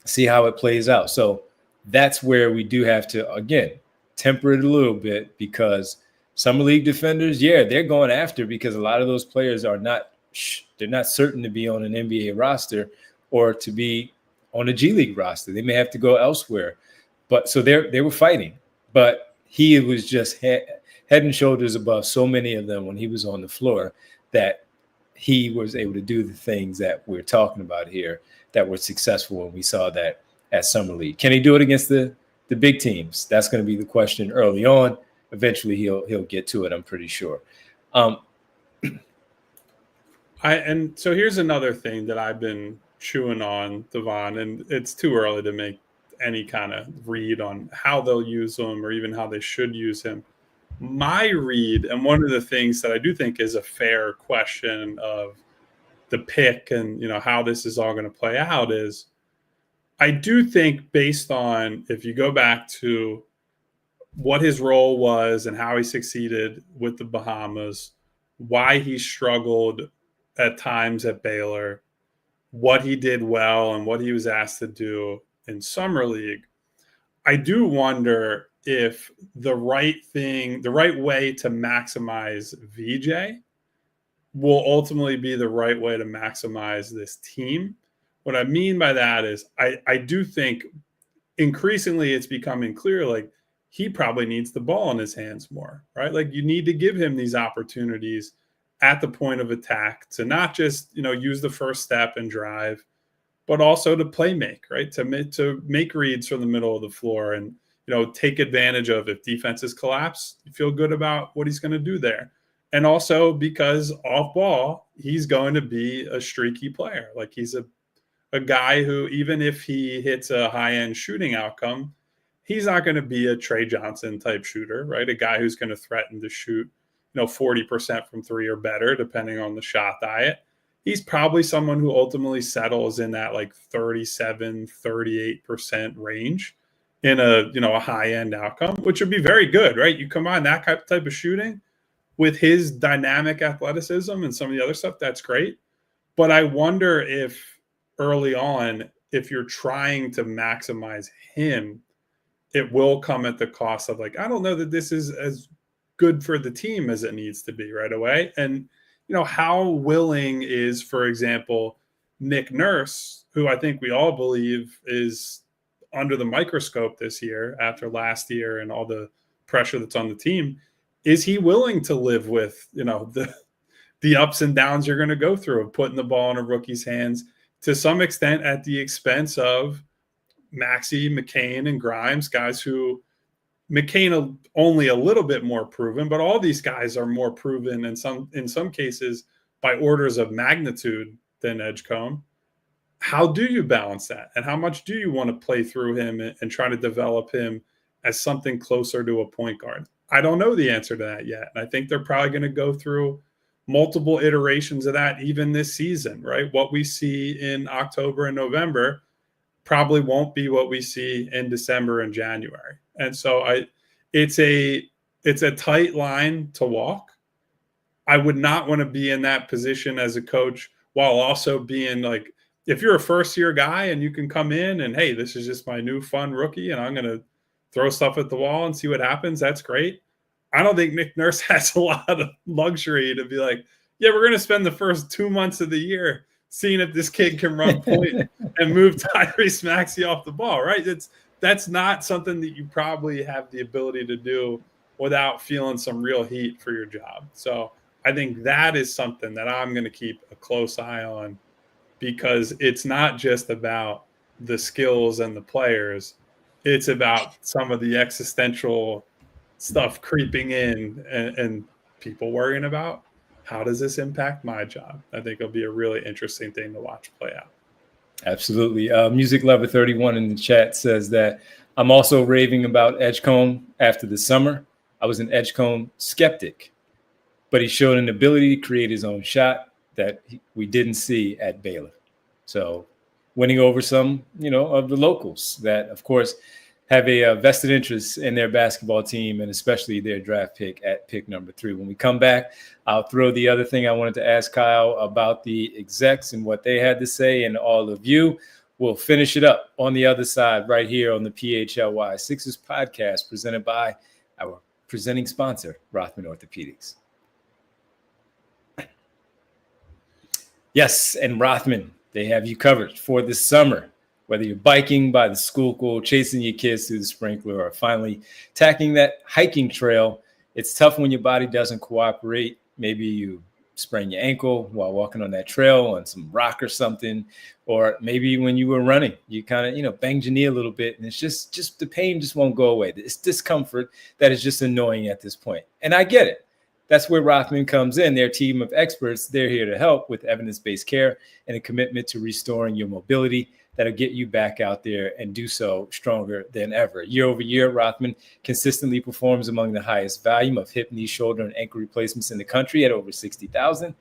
see how it plays out. So that's where we do have to, again, temper it a little bit, because summer league defenders, they're going after, because a lot of those players are not certain to be on an NBA roster or to be on a G League roster. They may have to go elsewhere. But so they were fighting, but he was just head and shoulders above so many of them when he was on the floor, that he was able to do the things that we're talking about here that were successful when we saw that at Summer League. Can he do it against the big teams? That's going to be the question early on. Eventually he'll get to it, I'm pretty sure. And so here's another thing that I've been chewing on, Devon, and it's too early to make any kind of read on how they'll use him or even how they should use him. My read, and one of the things that I do think is a fair question of the pick and how this is all going to play out, is I do think, based on, if you go back to what his role was and how he succeeded with the Bahamas, why he struggled at times at Baylor, what he did well and what he was asked to do in Summer League, I do wonder if the right way to maximize VJ will ultimately be the right way to maximize this team. What I mean by that is I do think increasingly it's becoming clear, like, he probably needs the ball in his hands more, right? Like, you need to give him these opportunities at the point of attack to not just, use the first step and drive, but also to play make, right? To make reads from the middle of the floor and, take advantage of, if defenses collapse, you feel good about what he's going to do there. And also because off ball, he's going to be a streaky player. Like, he's a guy who, even if he hits a high-end shooting outcome, he's not going to be a Trey Johnson type shooter, right? A guy who's going to threaten to shoot 40% from three or better, depending on the shot diet. He's probably someone who ultimately settles in that like 37, 38% range in a high-end outcome, which would be very good, right? You combine that type of shooting with his dynamic athleticism and some of the other stuff, that's great. But I wonder if early on, if you're trying to maximize him, it will come at the cost of, like, I don't know that this is as good for the team as it needs to be right away. And, how willing is, for example, Nick Nurse, who I think we all believe is under the microscope this year after last year and all the pressure that's on the team, is he willing to live with, the ups and downs you're going to go through of putting the ball in a rookie's hands to some extent at the expense of Maxey, McCain, and Grimes, guys who, McCain only a little bit more proven, but all these guys are more proven in some cases by orders of magnitude than Edgecombe. How do you balance that? And how much do you want to play through him and try to develop him as something closer to a point guard? I don't know the answer to that yet. And I think they're probably going to go through multiple iterations of that even this season, right? What we see in October and November probably won't be what we see in December and January. And so it's a tight line to walk. I would not want to be in that position as a coach while also being like, if you're a first year guy and you can come in and, hey, this is just my new fun rookie and I'm going to throw stuff at the wall and see what happens, that's great. I don't think Nick Nurse has a lot of luxury to be like, yeah, we're going to spend the first 2 months of the year seeing if this kid can run point and move Tyrese Maxey off the ball, right? That's not something that you probably have the ability to do without feeling some real heat for your job. So I think that is something that I'm going to keep a close eye on, because it's not just about the skills and the players. It's about some of the existential stuff creeping in and people worrying about, how does this impact my job? I think it'll be a really interesting thing to watch play out. Absolutely. Music Lover 31 in the chat says that I'm also raving about Edgecombe after the summer. I was an Edgecombe skeptic, but he showed an ability to create his own shot that we didn't see at Baylor. So winning over some, of the locals that, of course, have a vested interest in their basketball team and especially their draft pick at pick number 3. When we come back, I'll throw the other thing I wanted to ask Kyle about the execs and what they had to say, and all of you. We'll finish it up on the other side right here on the PHLY Sixers podcast presented by our presenting sponsor, Rothman Orthopedics. Yes, and Rothman, they have you covered for this summer. Whether you're biking by the school pool, chasing your kids through the sprinkler, or finally tackling that hiking trail, it's tough when your body doesn't cooperate. Maybe you sprain your ankle while walking on that trail on some rock or something, or maybe when you were running, you kind of, banged your knee a little bit, and it's just the pain just won't go away. It's discomfort that is just annoying at this point. And I get it. That's where Rothman comes in. Their team of experts, they're here to help with evidence-based care and a commitment to restoring your mobility that'll get you back out there and do so stronger than ever. Year over year, Rothman consistently performs among the highest volume of hip, knee, shoulder, and ankle replacements in the country at over 60,000.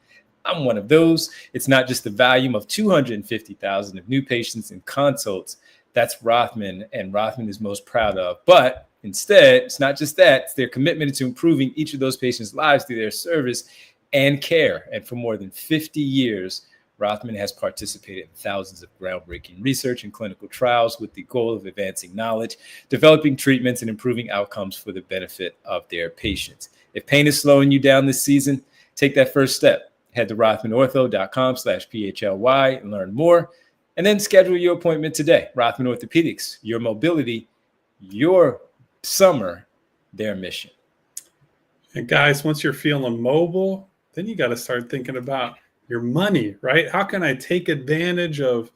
I'm one of those. It's not just the volume of 250,000 of new patients and consults. That's Rothman, and Rothman is most proud of. But instead, it's not just that. It's their commitment to improving each of those patients' lives through their service and care. And for more than 50 years, Rothman has participated in thousands of groundbreaking research and clinical trials with the goal of advancing knowledge, developing treatments, and improving outcomes for the benefit of their patients. If pain is slowing you down this season, take that first step. Head to rothmanortho.com/PHLY and learn more, and then schedule your appointment today. Rothman Orthopedics, your mobility, your summer, their mission. And guys, once you're feeling mobile, then you got to start thinking about your money, right? How can I take advantage of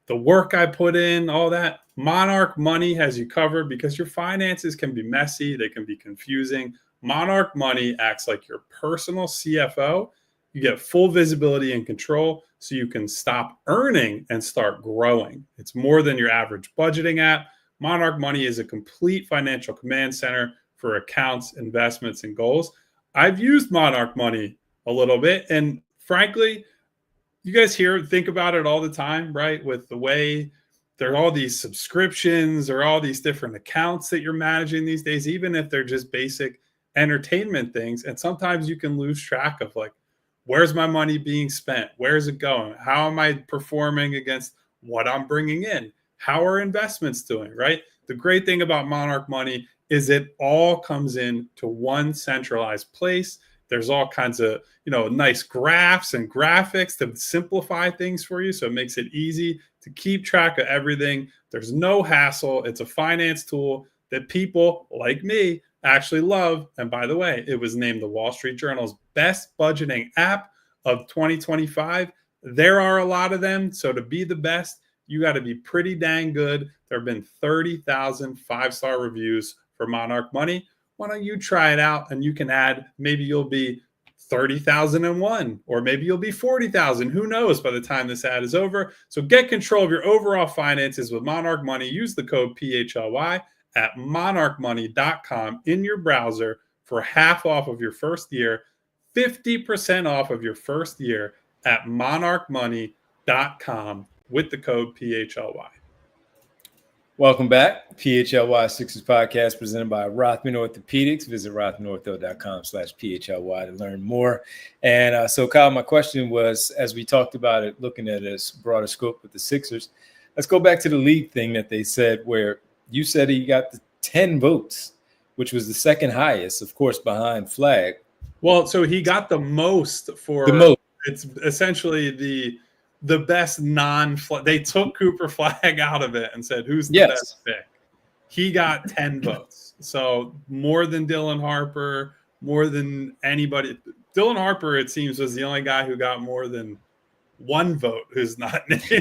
the work I put in, all that? Monarch Money has you covered because your finances can be messy. They can be confusing. Monarch Money acts like your personal CFO. You get full visibility and control so you can stop earning and start growing. It's more than your average budgeting app. Monarch Money is a complete financial command center for accounts, investments, and goals. I've used Monarch Money a little bit, and frankly, you guys think about it all the time, right? With the way there are all these subscriptions or all these different accounts that you're managing these days, even if they're just basic entertainment things. And sometimes you can lose track of where's my money being spent? Where's it going? How am I performing against what I'm bringing in? How are investments doing, right? The great thing about Monarch Money is it all comes in to one centralized place. There's all kinds of, nice graphs and graphics to simplify things for you. So it makes it easy to keep track of everything. There's no hassle. It's a finance tool that people like me actually love. And by the way, it was named the Wall Street Journal's best budgeting app of 2025. There are a lot of them. So to be the best, you got to be pretty dang good. There have been 30,000 5-star reviews for Monarch Money. Why don't you try it out, and you can add, maybe you'll be 30,001, or maybe you'll be 40,000. Who knows by the time this ad is over? So get control of your overall finances with Monarch Money. Use the code PHLY at monarchmoney.com in your browser for half off of your first year, 50% off of your first year at monarchmoney.com with the code PHLY. Welcome back. PHLY Sixers podcast presented by Rothman Orthopedics. Visit rothmanortho.com/PHLY to learn more. And so, Kyle, my question was, as we talked about it, looking at a broader scope with the Sixers, let's go back to the league thing that they said, where you said he got the 10 votes, which was the second highest, of course, behind Flagg. Well, so he got the most for the most. It's essentially the best they took Cooper Flagg out of it and said, who's the best pick? He got 10 votes. So more than Dylan Harper, more than anybody. Dylan Harper, it seems, was the only guy who got more than one vote who's not named. So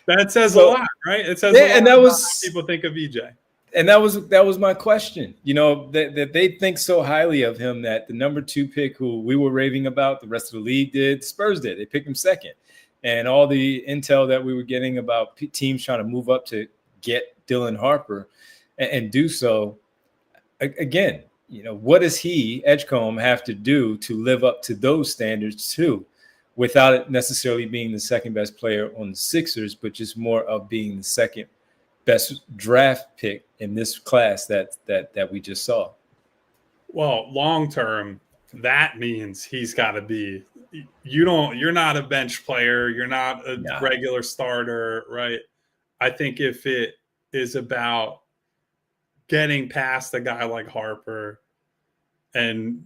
that says a lot, right? It says a lot, and that was how people think of VJ. And that was my question. That they think so highly of him that the number 2 pick, who we were raving about, the rest of the league did, Spurs did. They picked him second. And all the intel that we were getting about teams trying to move up to get Dylan Harper and do so, again, what does Edgecombe, have to do to live up to those standards too, without it necessarily being the second best player on the Sixers, but just more of being the second best draft pick in this class that we just saw. Well, long term, that means he's got to be. You're not a bench player. You're not a regular starter, right? I think if it is about getting past a guy like Harper and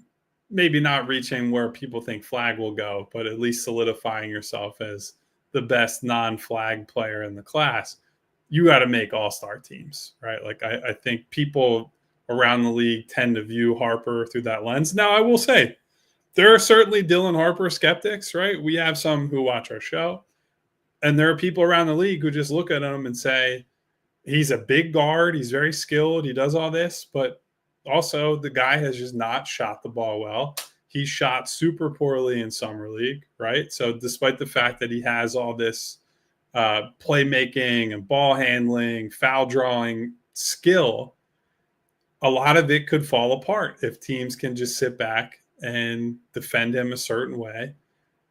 maybe not reaching where people think Flagg will go, but at least solidifying yourself as the best non-Flagg player in the class, you got to make all-star teams, right? Like I think people around the league tend to view Harper through that lens. Now, I will say there are certainly Dylan Harper skeptics, right? We have some who watch our show, and there are people around the league who just look at him and say, he's a big guard, he's very skilled, he does all this, but also the guy has just not shot the ball well. He shot super poorly in summer league, right? So despite the fact that he has all this playmaking and ball handling, foul drawing skill, a lot of it could fall apart if teams can just sit back and defend him a certain way.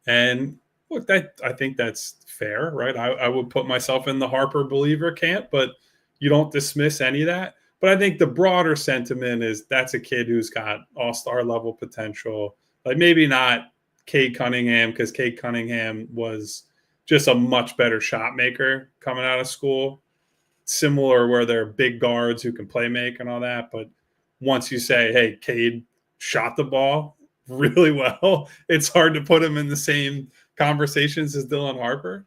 And look, I think that's fair, right? I would put myself in the Harper believer camp, but you don't dismiss any of that. But I think the broader sentiment is that's a kid who's got all-star level potential. Like maybe not Cade Cunningham, because Cade Cunningham was just a much better shot maker coming out of school. Similar where they're big guards who can play make and all that. But once you say, hey, Cade shot the ball really well, it's hard to put him in the same conversations as Dylan Harper.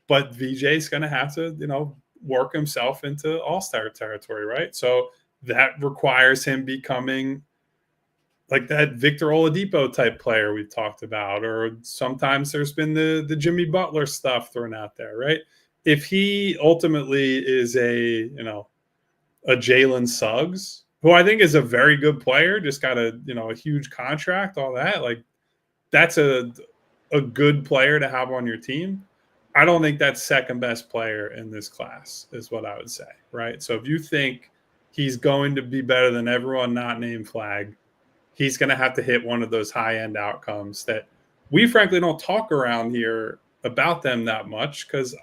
But VJ's going to have to, work himself into all-star territory, right? So that requires him becoming like that Victor Oladipo type player we've talked about, or sometimes there's been the Jimmy Butler stuff thrown out there, right? If he ultimately is a Jalen Suggs, who I think is a very good player, just got a huge contract, all that, like that's a good player to have on your team. I don't think that's second best player in this class is what I would say, right? So if you think he's going to be better than everyone not named Flagg, he's going to have to hit one of those high-end outcomes that we frankly don't talk around here about them that much, because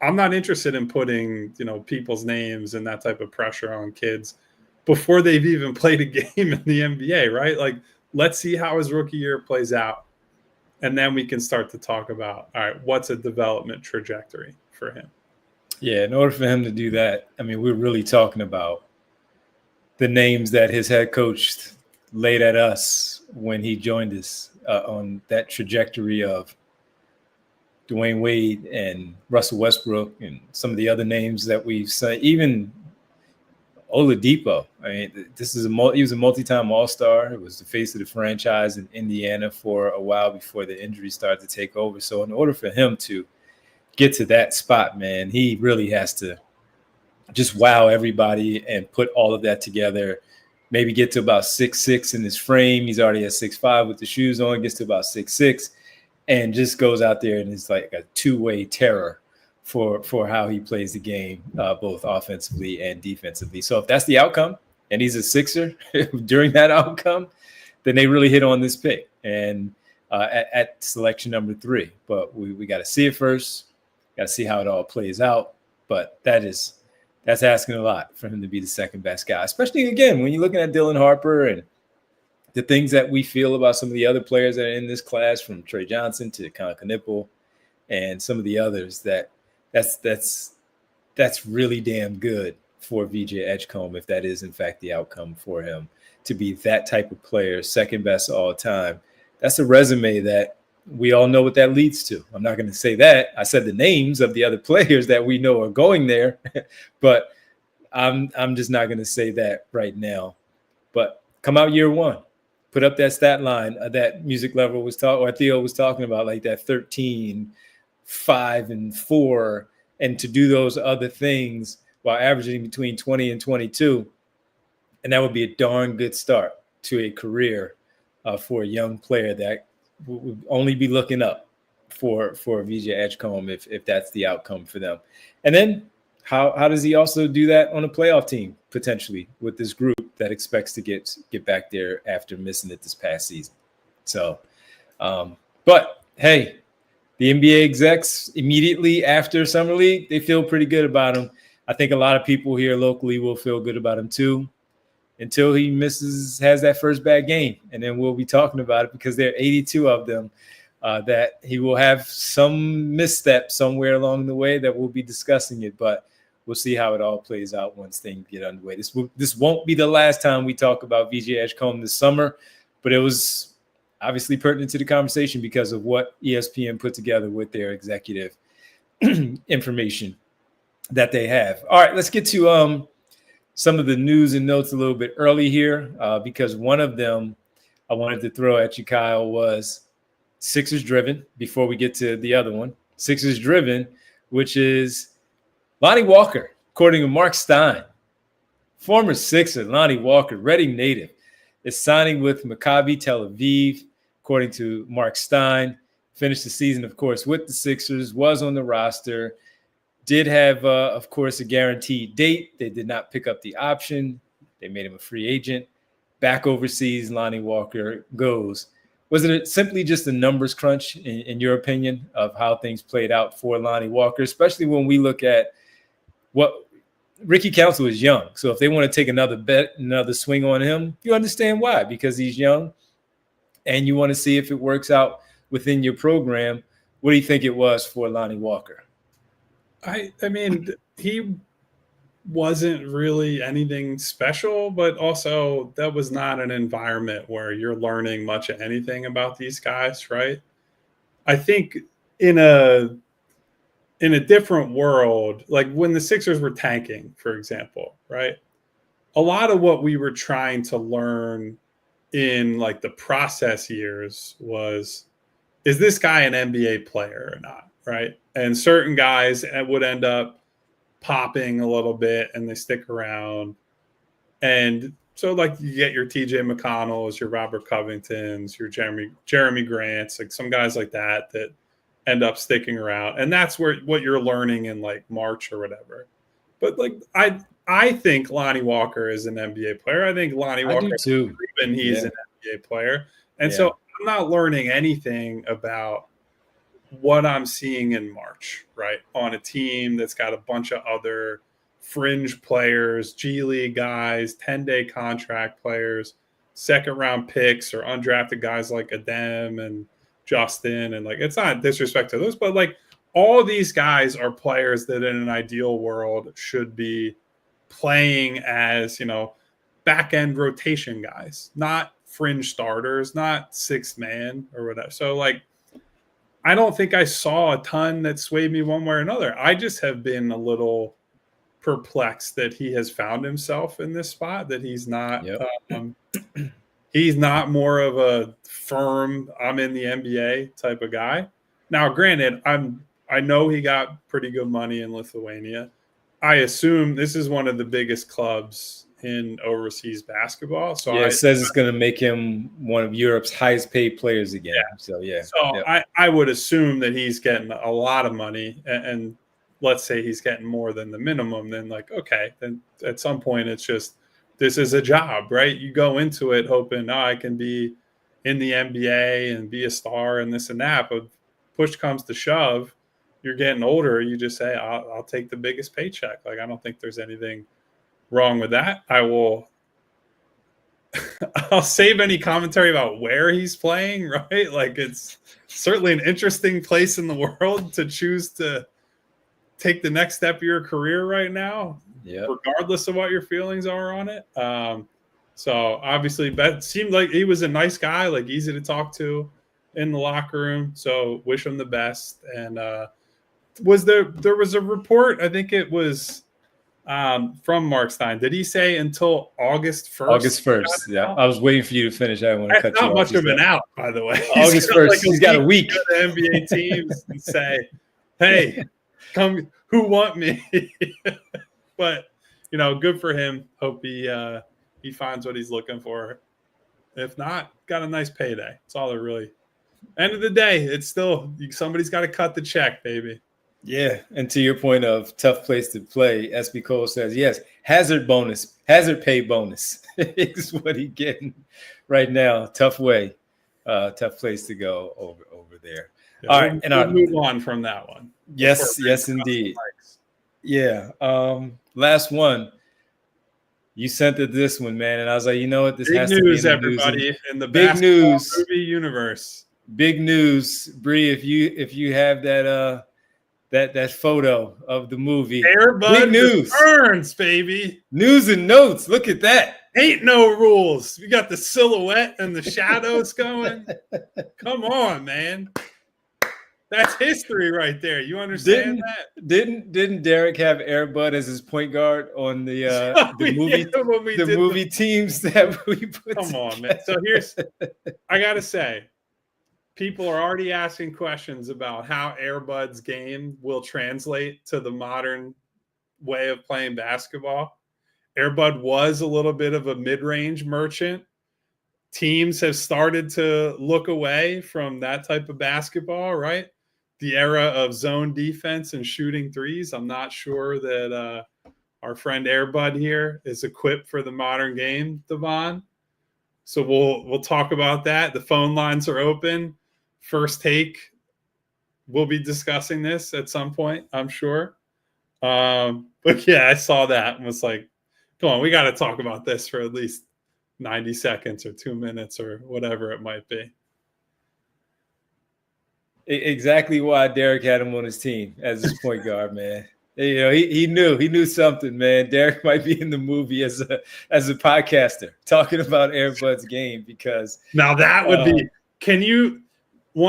I'm not interested in putting, people's names and that type of pressure on kids before they've even played a game in the NBA, right? Like, let's see how his rookie year plays out. And then we can start to talk about, all right, what's a development trajectory for him? Yeah, in order for him to do that, I mean, we're really talking about the names that his head coach laid at us when he joined us on that trajectory of Dwayne Wade and Russell Westbrook and some of the other names that we've seen, even Oladipo. I mean, he was a multi-time All-Star. It was the face of the franchise in Indiana for a while before the injuries started to take over. So in order for him to get to that spot, man, he really has to just wow everybody and put all of that together. Maybe get to about 6'6" in his frame. He's already at 6'5" with the shoes on, gets to about 6'6", and just goes out there and is like a two-way terror for how he plays the game, both offensively and defensively. So if that's the outcome, and he's a Sixer during that outcome, then they really hit on this pick and at selection number 3. But we got to see it first, got to see how it all plays out. But that's asking a lot for him to be the second best guy, especially, again, when you're looking at Dylan Harper and the things that we feel about some of the other players that are in this class, from Trey Johnson to Knipple and some of the others, that's really damn good for VJ Edgecombe, if that is in fact the outcome for him, to be that type of player, second best all time. That's a resume that we all know what that leads to. I'm not going to say that. I said the names of the other players that we know are going there, but I'm just not going to say that right now. But come out year one, put up that stat line that Music Level was talking, or Theo was talking about, like that 13, 5, and 4, and to do those other things while averaging between 20 and 22. And that would be a darn good start to a career for a young player that would only be looking up for VJ Edgecombe if that's the outcome for them. And then how does he also do that on a playoff team, potentially, with this group that expects to get back there after missing it this past season? So, but hey, the NBA execs immediately after Summer League, they feel pretty good about him. I think a lot of people here locally will feel good about him too until he has that first bad game. And then we'll be talking about it because there are 82 of them that he will have some misstep somewhere along the way that we'll be discussing it. But we'll see how it all plays out once things get underway. This won't be the last time we talk about VJ Edgecombe this summer, but it was obviously pertinent to the conversation because of what ESPN put together with their executive information that they have. All right, let's get to some of the news and notes a little bit early here because one of them I wanted to throw at you, Kyle, was Sixers driven before we get to the other one. Sixers driven, which is Lonnie Walker, according to Mark Stein. Former Sixer Lonnie Walker, Reading native, is signing with Maccabi Tel Aviv, according to Mark Stein. Finished the season, of course, with the Sixers, was on the roster, did have, of course, a guaranteed date. They did not pick up the option. They made him a free agent. Back overseas, Lonnie Walker goes. Was it simply just a numbers crunch, in your opinion, of how things played out for Lonnie Walker, especially when we look at what Ricky Council is young. So if they want to take another bet, another swing on him, you understand why, because he's young and you want to see if it works out within your program. What do you think it was for Lonnie Walker? I mean, he wasn't really anything special, but also that was not an environment where you're learning much of anything about these guys, right? I think in a different world, like when the Sixers were tanking, for example, right? A lot of what we were trying to learn in like the process years was, is this guy an NBA player or not, right? And certain guys would end up popping a little bit and they stick around. And so like you get your TJ McConnells, your Robert Covingtons, your Jeremy Grants, like some guys like that end up sticking around. And that's what you're learning in like March or whatever. But like I think Lonnie Walker is an NBA player. I think Lonnie Walker has proven he's an NBA player. And so I'm not learning anything about what I'm seeing in March, right? On a team that's got a bunch of other fringe players, G League guys, 10-day contract players, second round picks or undrafted guys like Adem and Justin. And like, it's not disrespect to those, but like all these guys are players that in an ideal world should be playing as, back end rotation guys, not fringe starters, not sixth man or whatever. So like, I don't think I saw a ton that swayed me one way or another. I just have been a little perplexed that he has found himself in this spot, that he's not he's not more of a firm, I'm in the NBA type of guy. Now, granted, I know he got pretty good money in Lithuania. I assume this is one of the biggest clubs in overseas basketball. So it says it's going to make him one of Europe's highest paid players again. So I would assume that he's getting a lot of money, and let's say he's getting more than the minimum. Then like, okay, then at some point it's just, this is a job, right? You go into it hoping, I can be in the NBA and be a star and this and that. But push comes to shove, you're getting older. You just say, I'll take the biggest paycheck. Like, I don't think there's anything wrong with that. I'll save any commentary about where he's playing, right? Like, it's certainly an interesting place in the world to choose to take the next step of your career right now, regardless of what your feelings are on it. So obviously, that seemed like he was a nice guy, like easy to talk to in the locker room. So wish him the best. And there was a report, I think it was from Mark Stein. Did he say until August 1st? August 1st, yeah. I was waiting for you to finish. I didn't want to cut you off. Not much of an out, by the way. August 1st, he's got a week. To the NBA teams and say, hey, come, who want me? But, good for him. Hope he finds what he's looking for. If not, got a nice payday. It's all that really. End of the day, it's still, somebody's got to cut the check, baby. Yeah, and to your point of tough place to play, SB Cole says, yes, hazard pay bonus is what he's getting right now. Tough place to go over there. Yeah, All right, and we'll move on from that one. Yes, indeed. Yeah. Last one. You sent it this one, man, and I was like, you know what? This big has news, to be in the everybody, news. in the big basketball news movie universe. Big news, Bree. If you have that that photo of the movie, Airbud big news, returns, baby. News and notes. Look at that. Ain't no rules. We got the silhouette and the shadows going. Come on, man. That's history right there. You understand that? Didn't Derek have Airbud as his point guard on the movie teams that we put? Come on, man. So I gotta say, people are already asking questions about how Airbud's game will translate to the modern way of playing basketball. Airbud was a little bit of a mid-range merchant. Teams have started to look away from that type of basketball, right? The era of zone defense and shooting threes. I'm not sure that our friend Airbud here is equipped for the modern game, Devon. So we'll talk about that. The phone lines are open. First Take, we'll be discussing this at some point, I'm sure. But yeah, I saw that and was like, come on, we got to talk about this for at least 90 seconds or 2 minutes or whatever it might be. Exactly why Derek had him on his team as his point guard, man. You know, he knew something, man. Derek might be in the movie as a podcaster talking about Airbud's game, because now that would be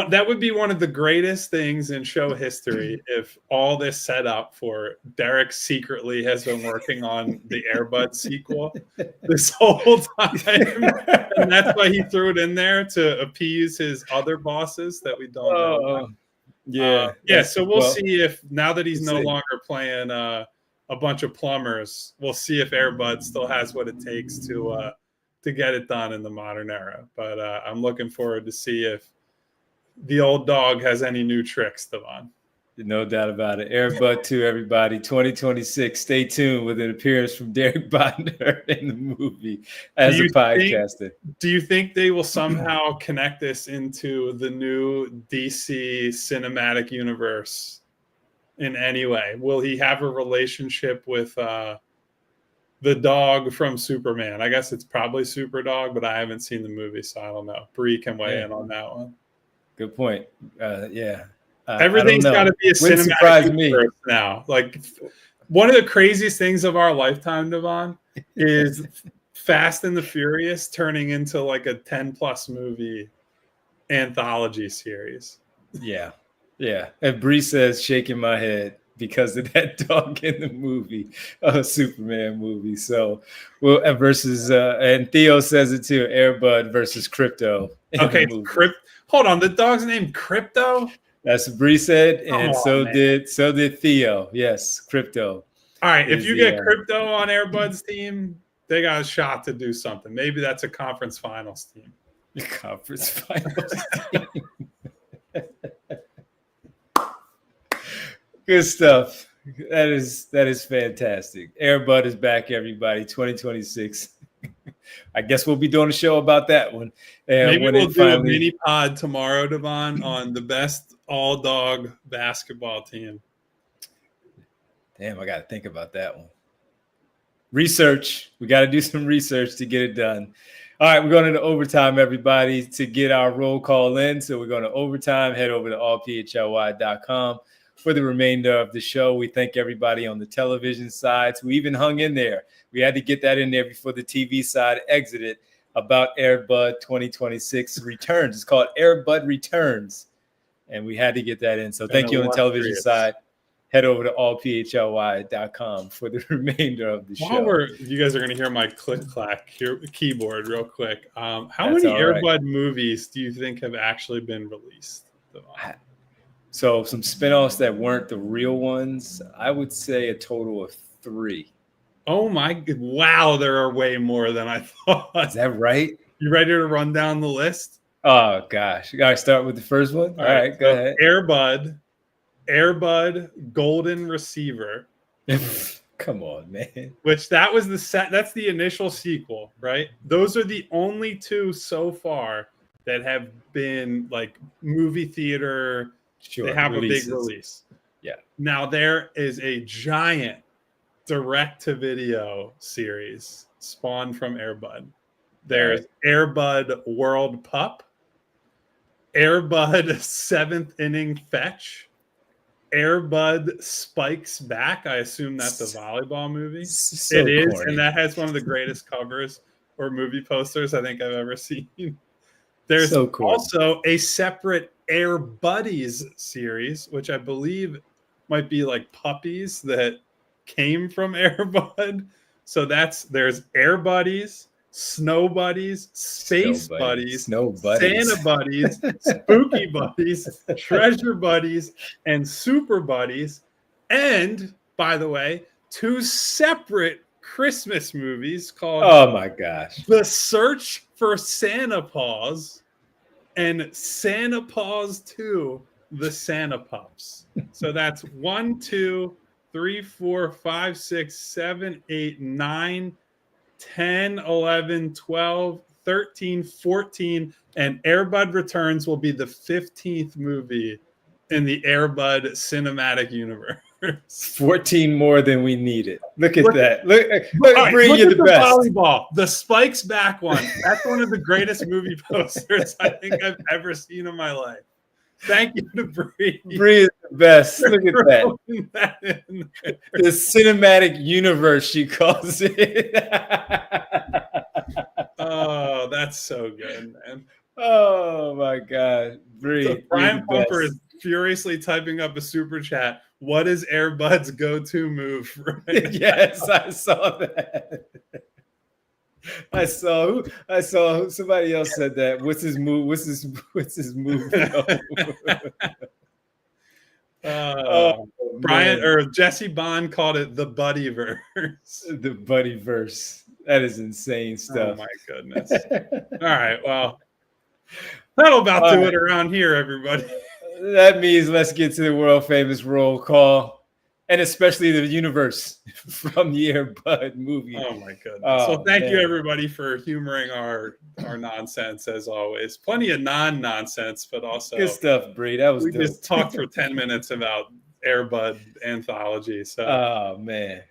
that would be one of the greatest things in show history if all this setup for Derek secretly has been working on the Airbud sequel this whole time. And that's why he threw it in there, to appease his other bosses that we don't know. Yeah. So we'll see if, now that he's no longer playing a bunch of plumbers, we'll see if Airbud still has what it takes to get it done in the modern era. But I'm looking forward to see if the old dog has any new tricks, Devon. No doubt about it. Airbud 2, everybody. 2026. Stay tuned with an appearance from Derek Bodner in the movie as a podcaster. Do you think they will somehow connect this into the new DC cinematic universe in any way? Will he have a relationship with the dog from Superman? I guess it's probably Super Dog, but I haven't seen the movie, so I don't know. Bree can weigh in on that one. Good point. Yeah. Everything's got to be a cinematic universe now. Like, one of the craziest things of our lifetime, Devon, is Fast and the Furious turning into like a 10+ movie anthology series. Yeah. And Bree says, shaking my head because of that dog in the movie, Superman movie. So, versus and Theo says it too, Airbud versus Crypto. Okay, hold on, the dog's named Crypto? That's what Bree said, and so did Theo. Yes, Crypto. All right, if you get Crypto on Airbud's team, they got a shot to do something. Maybe that's a conference finals team. Conference finals team. Good stuff. That is fantastic. Airbud is back, everybody. 2026. I guess we'll be doing a show about that one. And maybe we'll do a mini pod tomorrow, Devon, on the best all-dog basketball team. Damn, I got to think about that one. Research. We got to do some research to get it done. All right, we're going into overtime, everybody, to get our roll call in. So we're going to overtime. Head over to allphly.com for the remainder of the show. We thank everybody on the television side who even hung in there. We had to get that in there before the TV side exited about Airbud 2026 returns. It's called Airbud Returns, and we had to get that in. So thank you on the television side. Head over to allphly.com for the remainder of the show. You guys are going to hear my click-clack keyboard real quick. How many Airbud movies do you think have actually been released? So some spinoffs that weren't the real ones, I would say a total of 3. Oh my, wow, there are way more than I thought. Is that right? You ready to run down the list? Oh gosh. You gotta start with the first one. All right, go ahead. Airbud Golden Receiver. Come on, man. Which that's the initial sequel, right? Those are the only 2 so far that have been like movie theater Sure. They have Releases. a big release. Yeah. Now there is a giant direct-to-video series spawned from Air Bud. There's Air Bud World Pup, Air Bud 7th Inning Fetch, Air Bud Spikes Back. I assume that's a volleyball movie. So it is, corny. and that has one of the greatest covers or movie posters I think I've ever seen. There's so also a separate Air Buddies series, which I believe might be like puppies that came from Air Bud. So there's Air Buddies, Snow Buddies, Space Buddies, Snow Buddies, Santa Buddies, Spooky Buddies, Treasure Buddies, and Super Buddies. And, by the way, 2 separate Christmas movies called oh my gosh, The Search for Santa Paws and Santa Paws 2, The Santa Pups. So that's 1, 2, 3, 4, 5, 6, 7, 8, 9, 10, 11, 12, 13, 14, and Air Bud Returns will be the 15th movie in the Air Bud cinematic universe. 14 more than we needed. Look at that. Look, Right, Bree, look you're at the best. Volleyball, the Spikes Back one. That's one of the greatest movie posters I think I've ever seen in my life. Thank you to Bree. Bree is the best. Look at that. The cinematic universe, she calls it. Oh, that's so good, man. Oh my God, Bree. So Brian Pumper is furiously typing up a super chat. What is Air Bud's go-to move? Right yes, I saw that. I saw somebody else said that. What's his move? What's his move? Brian or Jesse Bond called it the Buddyverse. The Buddyverse. That is insane stuff. Oh my goodness. All right, well, that'll about do it around here, everybody. That means let's get to the world famous roll call, and especially the universe from the Air Bud movie. Oh my goodness! So thank you everybody for humoring our nonsense as always. Plenty of non-nonsense, but also good stuff, Bree. That was we dope. just talked for 10 minutes about Air Bud anthology. So oh man,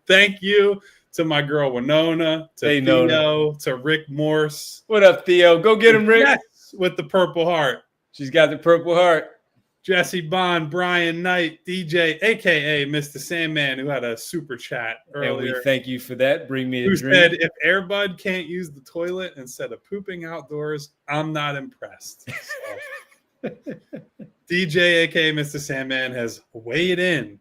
thank you to my girl Winona, to Theo, Nona. to Rick Morse. What up, Theo? Go get him, Rick. Yes, with the Purple Heart. She's got the Purple Heart. Jesse Bond, Brian Knight, DJ, a.k.a. Mr. Sandman, who had a super chat earlier. And we thank you for that. Bring me a who drink. said, if Air Bud can't use the toilet instead of pooping outdoors, I'm not impressed. So, DJ, a.k.a. Mr. Sandman, has weighed in.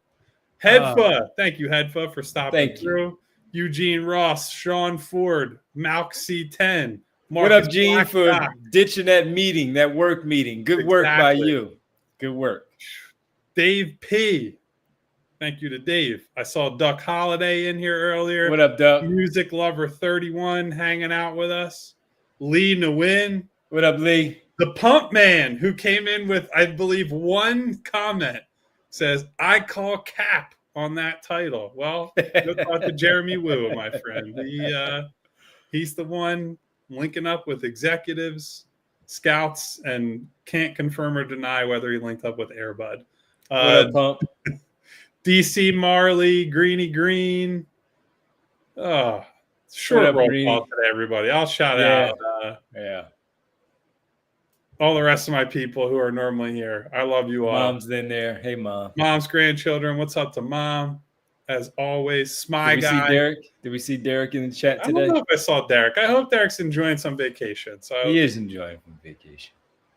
Headfa, thank you, Headfa, for stopping through. Eugene Ross, Sean Ford, Maxey 10. What up, Gene, for ditching that meeting, that work meeting? Good work by you. Good work. Dave P. Thank you to Dave. I saw Duck Holiday in here earlier. What up, Duck? Music Lover 31 hanging out with us. Lee Nguyen. What up, Lee? The Pump Man, who came in with, I believe, one comment, says, I call cap on that title. Well, go talk to Jeremy Wu, my friend. He's the one linking up with executives, scouts, and can't confirm or deny whether he linked up with Air Bud. What up, Pump? DC Marley, Greeny Green. Oh, short roll call today, everybody. I'll shout out all the rest of my people who are normally here. I love you all. Mom's in there. Hey, Mom. Mom's grandchildren. What's up to Mom? As always, Smy Guy. Did we see Derek in the chat today? I don't know if I saw Derek. I hope Derek's enjoying some vacation. So he is enjoying some vacation.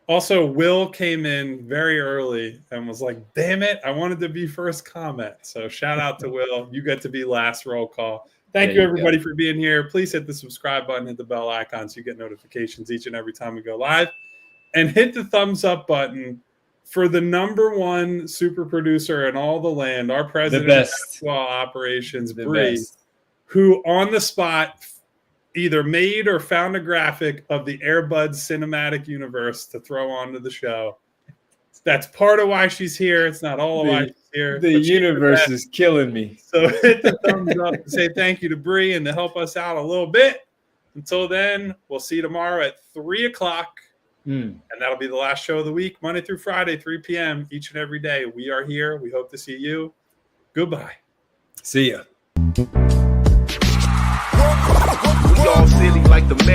Also, Will came in very early and was like, damn it, I wanted to be first comment. So shout out to Will. You get to be last roll call. Thank you, everybody, for being here. Please hit the subscribe button, hit the bell icon so you get notifications each and every time we go live. And hit the thumbs up button for the #1 super producer in all the land, our president of basketball operations, Bree, who on the spot either made or found a graphic of the Air Bud cinematic universe to throw onto the show. That's part of why she's here. It's not all of why she's here. The universe is killing me. So hit the thumbs up and say thank you to Bree and to help us out a little bit. Until then, we'll see you tomorrow at 3 o'clock And that'll be the last show of the week, Monday through Friday, 3 p.m. each and every day. We are here. We hope to see you. Goodbye. See ya. We all silly like the man.